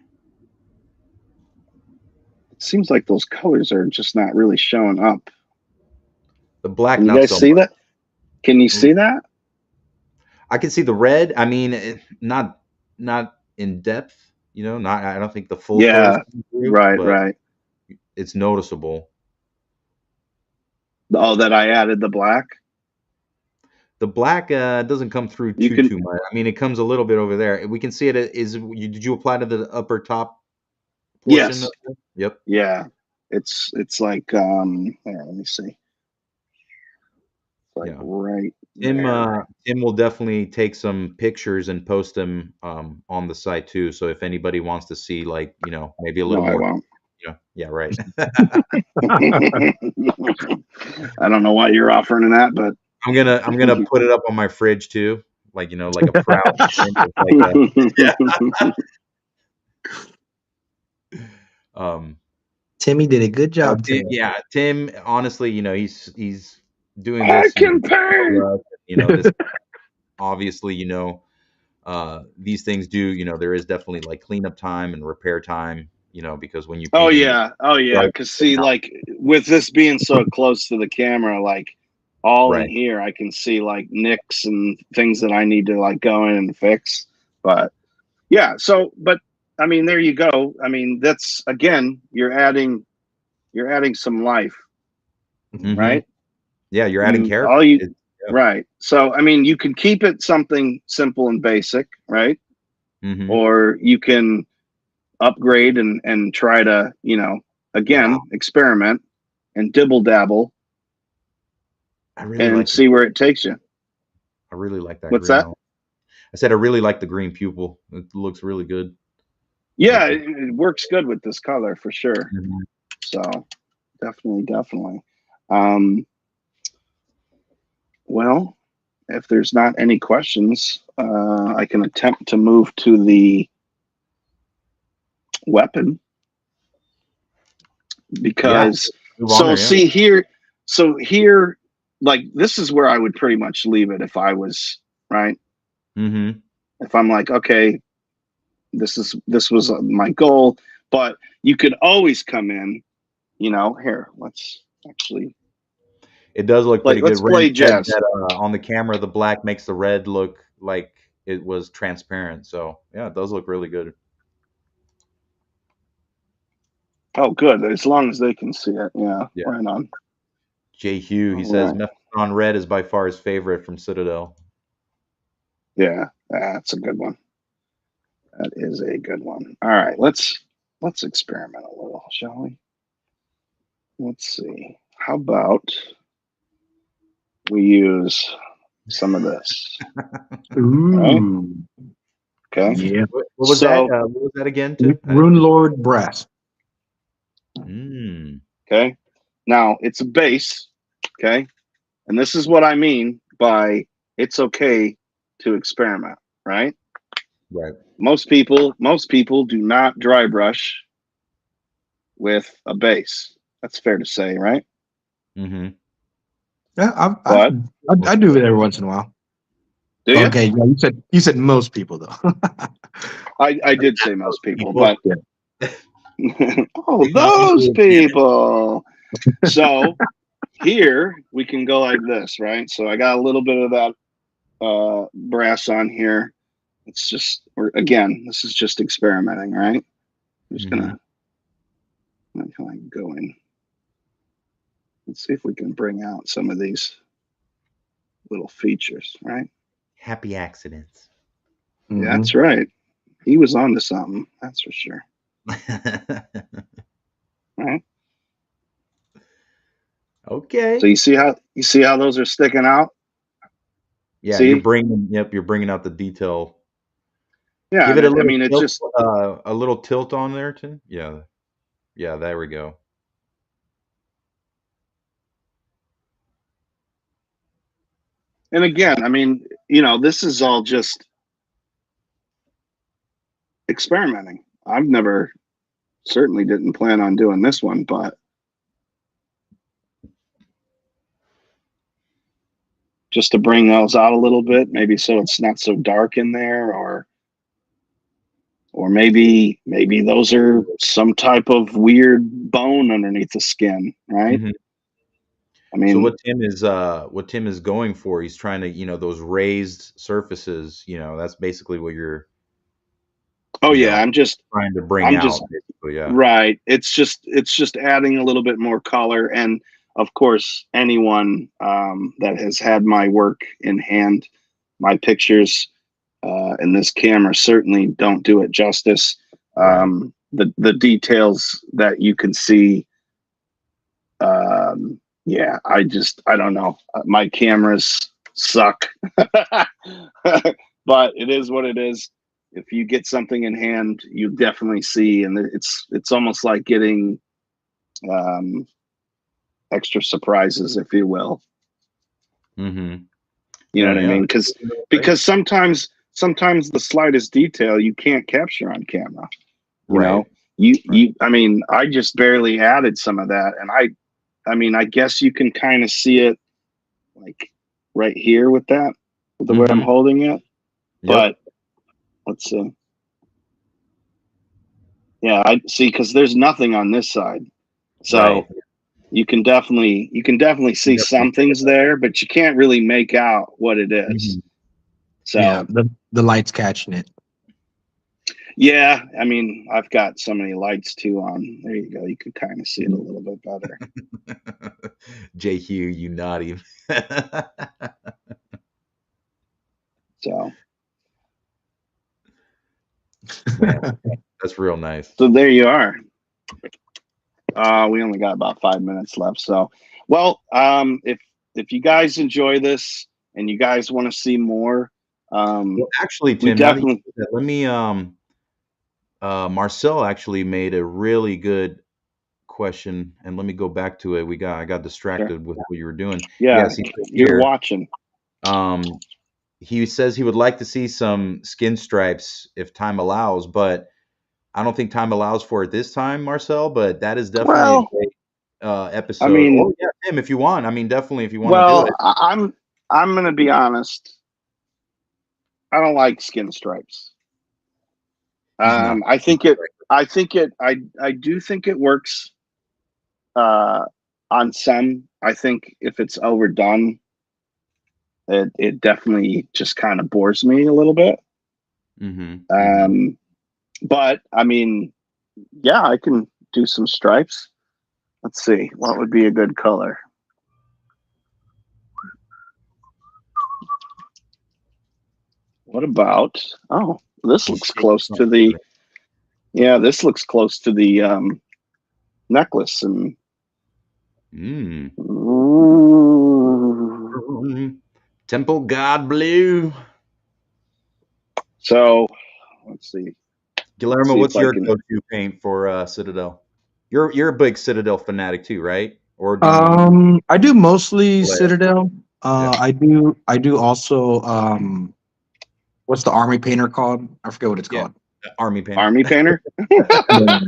It seems like those colors are just not really showing up. The black. Can you not guys so see much. that? Can you see that? I can see the red. I mean, not in depth. You know, not. I don't think the full Yeah. colors come through, Right. but Right. it's noticeable. Oh, that I added the black. The black doesn't come through too much. I mean, it comes a little bit over there. We can see it. Did you apply to the upper top portion? Yes. Yep. Yeah. It's like here, let me see. It's like right there. Tim will definitely take some pictures and post them on the site too. So if anybody wants to see, like, you know, maybe a little No, I more, won't. you know, yeah, right. I don't know why you're offering that, but I'm gonna put it up on my fridge too, like, you know, like a proud Tim, with like Timmy did a good job today. yeah, Tim. Honestly, you know, he's doing I this. can pay. You know, this obviously, you know, these things do. You know, there is definitely like cleanup time and repair time. You know, because when you Oh paint, yeah. Because see, like with this being so close to the camera, like all in right, here, I can see like nicks and things that I need to like go in and fix. But yeah, so but I mean, there you go. I mean, that's again, you're adding some life, right? yeah, you're adding character. Yeah. Right. So I mean, you can keep it something simple and basic, right? Or you can upgrade and try to, you know, again, experiment and dibble dabble and see where it takes you. I really like that. What's green that? element. I said I really like the green pupil. It looks really good. Yeah, it works good with this color for sure. So definitely. Well, if there's not any questions, I can attempt to move to the weapon. Because see here, like this is where I would pretty much leave it if I was right. If I'm like, okay, this was my goal, but you could always come in, you know. Here, let's actually. It does look pretty good. Let's play jazz. On the camera, the black makes the red look like it was transparent. So yeah, it does look really good. Oh, good. As long as they can see it. Yeah. Right on. Jay Hugh, he says, Mephiston Red is by far his favorite from Citadel. Yeah, that's a good one. That is a good one. All right, let's experiment a little, shall we? Let's see. How about we use some of this? Ooh. Right? Okay. Yeah. What was that? What was that again? Rune Lord Brass. Okay. Now it's a base. Okay. And this is what I mean by it's okay to experiment, right? Right. Most people do not dry brush with a base. That's fair to say, right? Yeah, I do it every once in a while. Do you? Okay, yeah, you said most people though. I did say most people, but oh, those people. So here we can go like this, right? So I got a little bit of that brass on here. It's just, again, this is just experimenting, right? I'm just gonna go in. Let's see if we can bring out some of these little features, right? Happy accidents. Yeah, that's right. He was onto something, that's for sure. Right. Okay. So you see how those are sticking out? Yeah, See? you're bringing out the detail. Yeah, Give and it a I little mean, it's tilt, just a little tilt on there too. Yeah. Yeah, there we go. and again, I mean, this is all just experimenting. I've never certainly didn't plan on doing this one, but just to bring those out a little bit, maybe so it's not so dark in there, or maybe those are some type of weird bone underneath the skin, right? Mhm. I So mean, what Tim is going for, he's trying to, those raised surfaces, that's basically what you're, oh you yeah, know, trying to bring I'm out just basically, yeah. right. It's just adding a little bit more color, and of course, anyone that has had my work in hand, my pictures and this camera certainly don't do it justice. Right. The details that you can see, yeah, I don't know. My cameras suck, but it is what it is. If you get something in hand, you definitely see, and it's almost like getting um, extra surprises, if you will. Mhm. You know No, what I yeah. mean? Right. Because sometimes the slightest detail you can't capture on camera. You Right. know, Right. I mean, I just barely added some of that, and I mean, I guess you can kind of see it like right here with the way I'm Mhm. holding it. Yep. But let's see. Yeah, I see because there's nothing on this side, Right. so you can definitely You see definitely some pick it things up. there, but you can't really make out what it is. Mhm. Yeah, So the light's catching it. yeah, I mean, I've got so many lights too on. There you go. You can kind of see it a little bit better. J Hugh, you naughty. So Man, that's real nice. so there you are. We only got about 5 minutes left. So, well, if you guys enjoy this and you guys want to see more, Well, actually, we Tim, now that you definitely say that, let me Marcel actually made a really good question, and let me go back to it. I got sure. distracted with what you were doing. Yeah, Yes, he says you're here, watching. um, he says he would like to see some skin stripes if time allows, but I don't think time allows for it this time, Marcel, but that is definitely a Well, great I episode. mean, Oh yeah, Tim, if you want. I mean, definitely if you want to do well, it. I'm gonna be honest. I don't like skin stripes. He's not. I think I do think it works uh, on some. I think if it's overdone, it definitely just kind of bores me a little bit. Mm-hmm. Mm-hmm. Um, but I mean, yeah, I can do some stripes. Let's see, what would be a good color? What about? Oh, this He's looks shaking close to something. the. Yeah, this looks close to the necklace and. Mm. Ooh. Temple God Blue. So let's see. Guillermo, See if what's I your can. go-to paint for Citadel? You're a big Citadel fanatic too, right? Or do you? I do mostly Well, Citadel. yeah, I do also what's the army painter called? I forget what it's yeah. called. Army painter. Army painter. Yeah.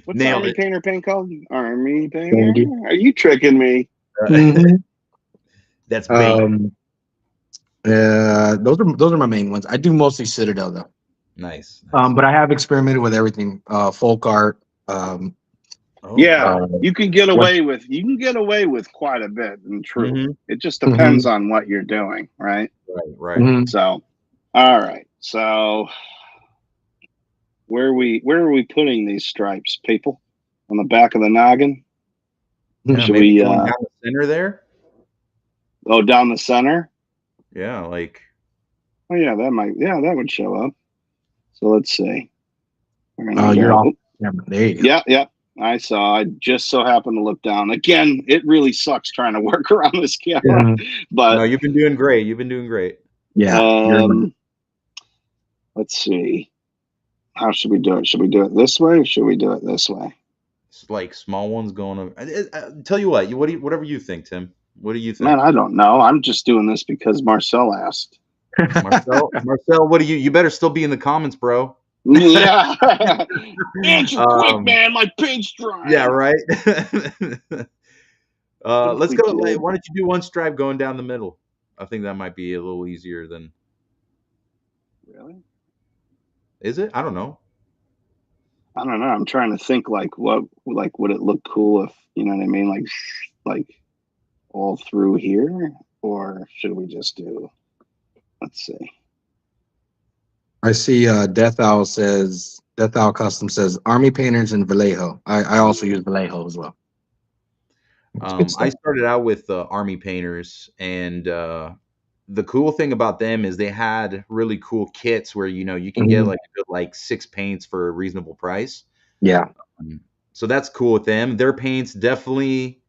What's Nailed army it. painter paint called? Army Thank painter. you. Are you tricking me? hmm That's bait. Um, those are my main ones. I do mostly Citadel though. Nice, nice. But I have experimented with everything. Folk art. Um, Oh, Yeah, uh, what? you can get away with quite a bit in truth. mm-hmm. It just depends hmm on what you're doing, right? Right, right. hmm So, all right. So, where are we putting these stripes, people? On the back of the noggin? Yeah, Should maybe we going down the center there. go down the center? Yeah, like Oh yeah, that would show up. So let's see. We're gonna You're off go. camera. There you go. Yeah, yeah. I saw. I just so happened to look down. Again, it really sucks trying to work around this camera. But no, you've been doing great. You've been doing great. Yeah. Let's see. How should we do it? Should we do it this way or should we do it this way? It's like small ones going over. Tell you what, whatever you think, Tim. What do you think? Man, I don't know. I'm just doing this because Marcel asked. Marcel, what do you better still be in the comments, bro. Yeah. Answer quick, man. My paint's dry. Yeah, right. Let's go. Why don't you do one stripe going down the middle? I think that might be a little easier than. Really? Is it? I don't know. I don't know. I'm trying to think like would it look cool if, you know what I mean? Like all through here, or should we just do, let's see. I see Death Owl Custom says Army Painters in Vallejo. I also use Vallejo as well. I started out with Army Painters, and the cool thing about them is they had really cool kits where you can get like 6 paints for a reasonable price. Yeah. So that's cool with them. Their paints definitely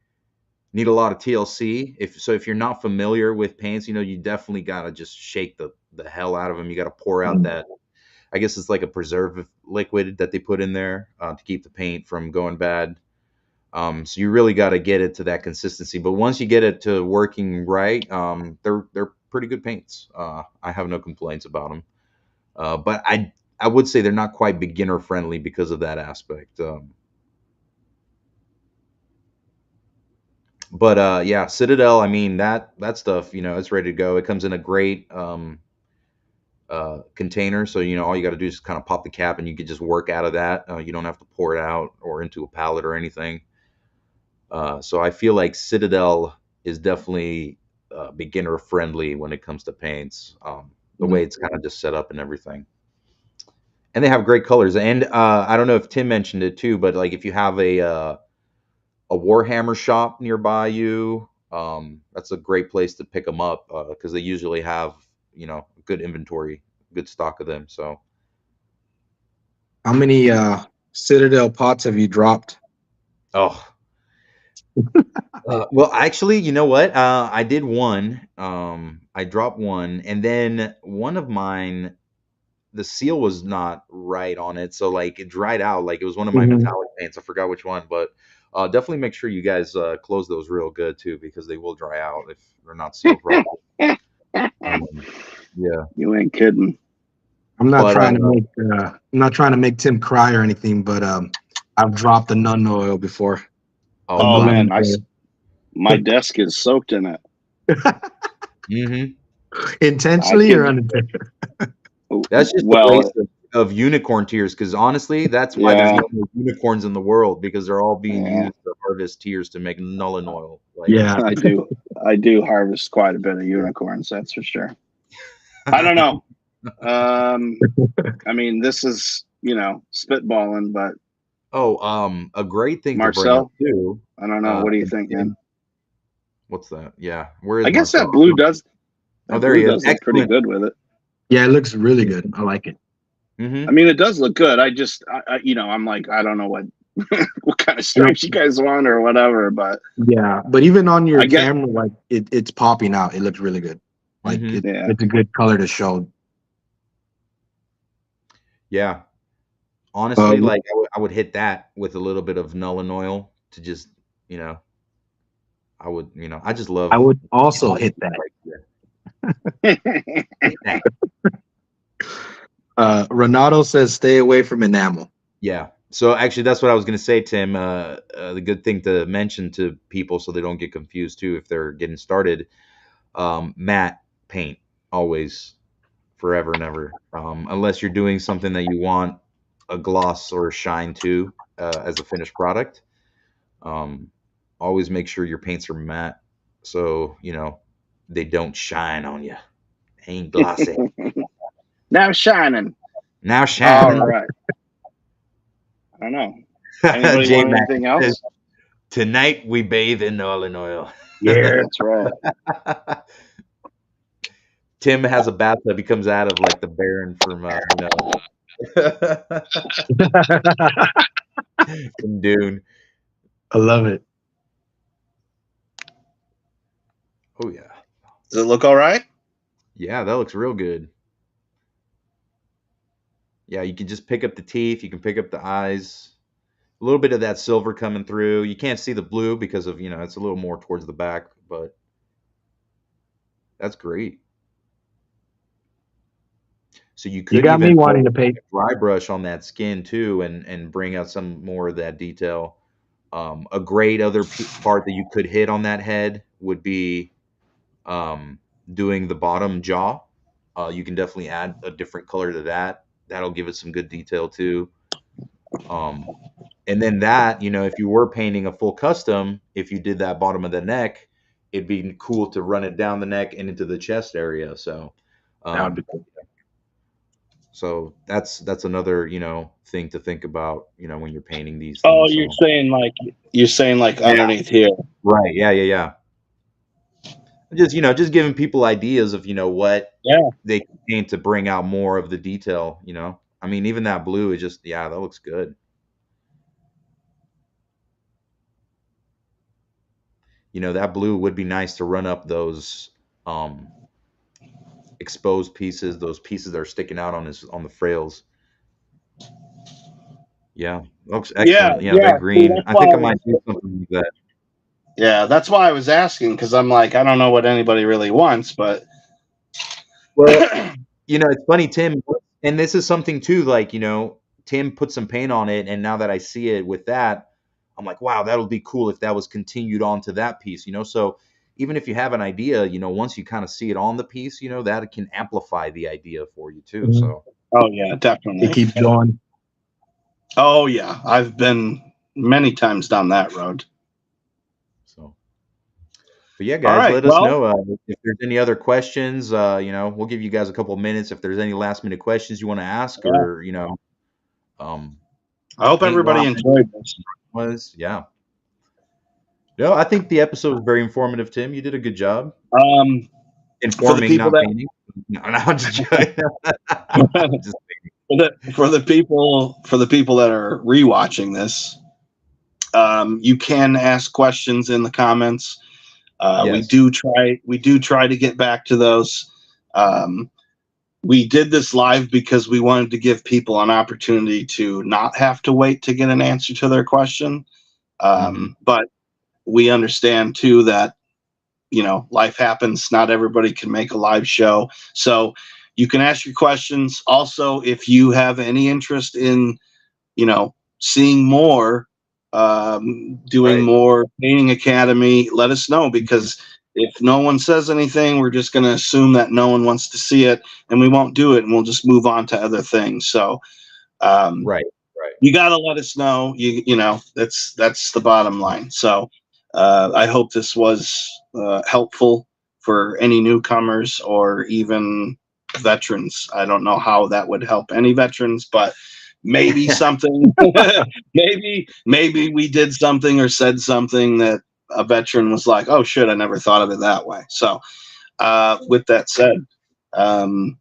need a lot of TLC. If you're not familiar with paints, you definitely gotta just shake the hell out of them. You gotta pour out that, I guess it's like a preservative liquid that they put in there to keep the paint from going bad. So you really got to get it to that consistency. But once you get it to working right, they're pretty good paints. I have no complaints about them. But I would say they're not quite beginner friendly because of that aspect. But yeah, Citadel. I mean that stuff. It's ready to go. It comes in a great container, so all you got to do is kind of pop the cap, and you can just work out of that. You don't have to pour it out or into a pallet or anything. So I feel like Citadel is definitely beginner friendly when it comes to paints. The way it's kind of just set up and everything. And they have great colors. And I don't know if Tim mentioned it too, but like if you have a Warhammer shop nearby you, that's a great place to pick them up because they usually have good inventory, good stock of them. So how many Citadel pots have you dropped? Oh. Well, actually, you know what? I did one. I dropped one, and then one of mine, the seal was not right on it, so like it dried out. Like it was one of my metallic paints. I forgot which one, but definitely make sure you guys close those real good too, because they will dry out if they're not sealed properly. Yeah, you ain't kidding. I'm not trying to make Tim cry or anything, but I've dropped the nun oil before. Oh man, my desk is soaked in it. Intentionally or unintentionally? That's just a waste of unicorn tears, because honestly, that's why there's no more unicorns in the world, because they're all being used to harvest tears to make Nullen oil. Like, I do harvest quite a bit of unicorns, that's for sure. I don't know. I mean, this is spitballing, but a great thing Marcel, to bring up too. I don't know. What do you think, man? What's that? Yeah, where is I guess Marcel? that blue does. Oh, there he is. Look pretty good with it. Yeah, it looks really good. I like it. I mean, it does look good. I just, I'm like, I don't know what kind of stripes you guys want or whatever, but yeah. But even on your camera, like it's popping out. It looks really good. Like it's a good color to show. Yeah. Honestly, like I would hit that with a little bit of Nullen oil to just, I would, I just love. I would also hit that. Renato says stay away from enamel. Yeah. So actually, that's what I was going to say, Tim. The good thing to mention to people so they don't get confused too if they're getting started. Matte paint always, forever and ever, unless you're doing something that you want a gloss or a shine to as a finished product. Always make sure your paints are matte, so they don't shine on you. Ain't glossy. Now shining. All right. I don't know. Anybody want anything else? Says, tonight we bathe in Nullen oil. Yeah, that's right. Tim has a bathtub. He comes out of like the Baron from From Dune. I love it. Oh yeah. Does it look all right? Yeah, that looks real good. Yeah, you can just pick up the teeth, you can pick up the eyes. A little bit of that silver coming through. You can't see the blue because of, it's a little more towards the back, but that's great. So you You could got even me go wanting to with pay. a dry brush on that skin too, and bring out some more of that detail. A great other part that you could hit on that head would be um, doing the bottom jaw. You can definitely add a different color to that. That'll give it some good detail too. Um, and then that, if you were painting a full custom, if you did that bottom of the neck, it'd be cool to run it down the neck and into the chest area. So, That would be um, cool. so that's another thing to think about, when you're painting these Oh, things. So you're saying like yeah, underneath here. right, yeah. Just giving people ideas of what Yeah. they can paint to bring out more of the detail. I mean, even that blue is just, yeah, that looks good. That blue would be nice to run up those um exposed pieces, those pieces that are sticking out on the frails. Yeah, looks Yeah, excellent. Yeah, yeah. that See, green. that's I why think I I might was. do something like that. Yeah, that's why I was asking because I'm like, I don't know what anybody really wants, but Well, it's funny, Tim, and this is something too, like, Tim put some paint on it, and now that I see it with that, I'm like, wow, that'll be cool if that was continued on to that piece. So even if you have an idea, once you kind of see it on the piece, that can amplify the idea for you too. Mhm. So, oh yeah, It definitely. keeps going. Oh yeah, I've been many times down that road. so, but yeah, All guys, right, let us well, know if there's any other questions. We'll give you guys a couple of minutes if there's any last minute questions you want to ask, yeah. or um, I hope paint everybody wise enjoyed this. was, yeah. No, I think the episode was very informative, Tim. You did a good job Um, for the informing, people not that painting. No, no, I'm just joking. Just for the people that are rewatching this, you can ask questions in the comments. yes. We do try to get back to those. Um, we did this live because we wanted to give people an opportunity to not have to wait to get an answer to their question. Hmm. But we understand too that life happens. Not everybody can make a live show, so you can ask your questions. Also, if you have any interest in seeing more, doing Right. more painting academy, let us know, because if no one says anything, we're just going to assume that no one wants to see it, and we won't do it, and we'll just move on to other things. So Right. Right. you got to let us know. That's the bottom line. So I hope this was helpful for any newcomers or even veterans. I don't know how that would help any veterans, but maybe something. maybe we did something or said something that a veteran was like, "Oh shit, I never thought of it that way." So with that said, um,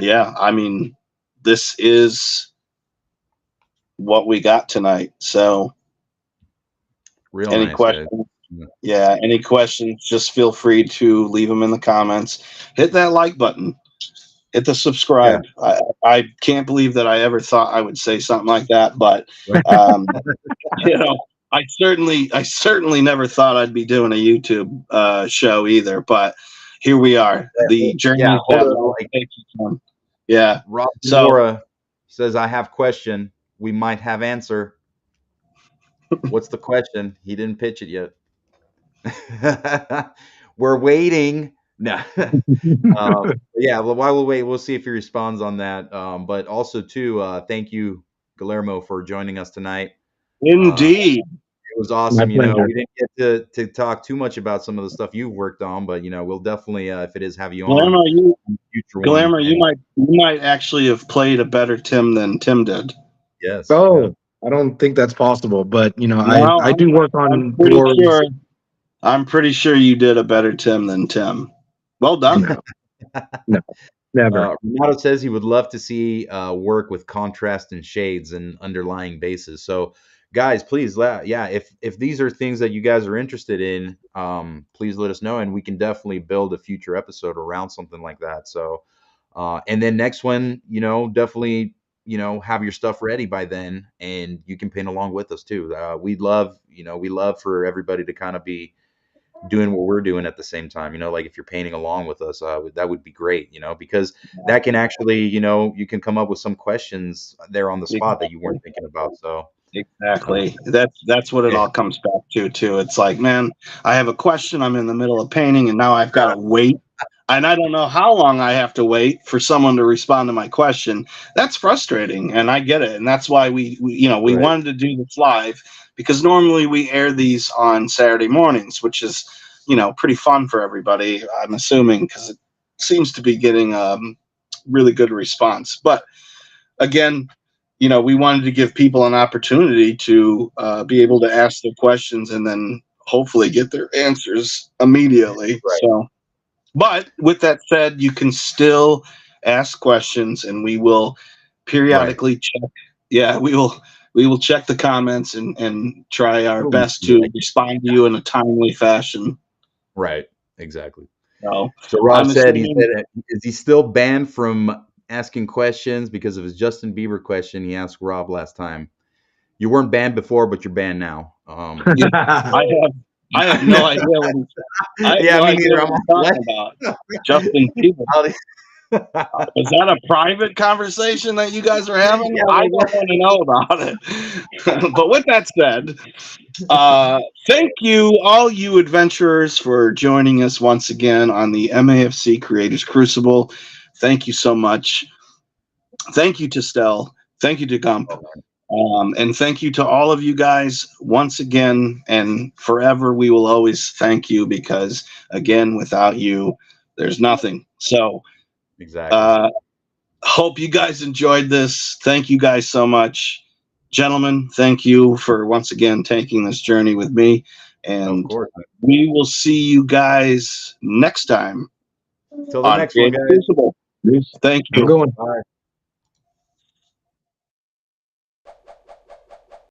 yeah, I mean, this is what we got tonight. So, Real any nice, guys. questions? Yeah. Yeah, any questions? Just feel free to leave them in the comments. Hit that like button. Hit the Yeah. subscribe. I can't believe that I ever thought I would say something like that, but Right. um, I certainly never thought I'd be doing a YouTube show either. But here we are. The Yeah. journey Hold that on. life Like takes us on. Yeah. Rob So Zamora says, I have question. We might have answer. What's the question? He didn't pitch it yet. We're waiting. No. Yeah, well, while we wait, we'll see if he responds on that. But also, too, thank you, Guillermo, for joining us tonight. indeed. It was My awesome. pleasure. We didn't get to talk too much about some of the stuff you've worked on, but we'll definitely, if it is, have you on Guillermo, you future one. Glamour, And you might actually have played a better Tim than Tim did. yes, yeah. Oh, I don't think that's possible, but No, I do work I'm on pretty videos. sure. I'm pretty sure you did a better Tim than Tim. Well done. No, no, never. Renato says he would love to see work with contrast and shades and underlying bases. So, guys, please, yeah, if these are things that you guys are interested in, please let us know, and we can definitely build a future episode around something like that. So, and then next one, definitely, have your stuff ready by then, and you can paint along with us too. We love for everybody to kind of be doing what we're doing at the same time. Like if you're painting along with us, that would be great. Because that can actually, you can come up with some questions there on the spot that you weren't thinking about. So. Exactly. That's what it Yeah. all comes back to too. It's like, man, I have a question, I'm in the middle of painting, and now I've got to wait. And I don't know how long I have to wait for someone to respond to my question. That's frustrating, and I get it. And that's why we Right. wanted to do this live, because normally we air these on Saturday mornings, which is, pretty fun for everybody, I'm assuming, because it seems to be getting really good response. But again, we wanted to give people an opportunity to be able to ask their questions and then hopefully get their answers immediately. Right. So, but with that said, you can still ask questions, and we will periodically check. Yeah, we will check the comments and try our best to respond to you in a timely fashion. Right. Exactly. So Rob I'm said, assuming, is he still banned from asking questions because of his Justin Bieber question he asked Rob last time? You weren't banned before, but you're banned now. yeah, I have no idea what he's, I have Yeah, no me idea neither. what he's talking about. Justin Bieber. Is that a private conversation that you guys are having? Yeah, I don't want to know about it. But with that said, thank you, all you adventurers, for joining us once again on the MAFC Creators Crucible. Thank you so much. Thank you to Stell. Thank you to Gump. And thank you to all of you guys once again and forever. We will always thank you because, again, without you, there's nothing. So, exactly. hope you guys enjoyed this. Thank you guys so much. Gentlemen, thank you for once again taking this journey with me. And Of course. we will see you guys next time Till the on next one, Creative guys. Crucible. Thank I'm you. going. Bye.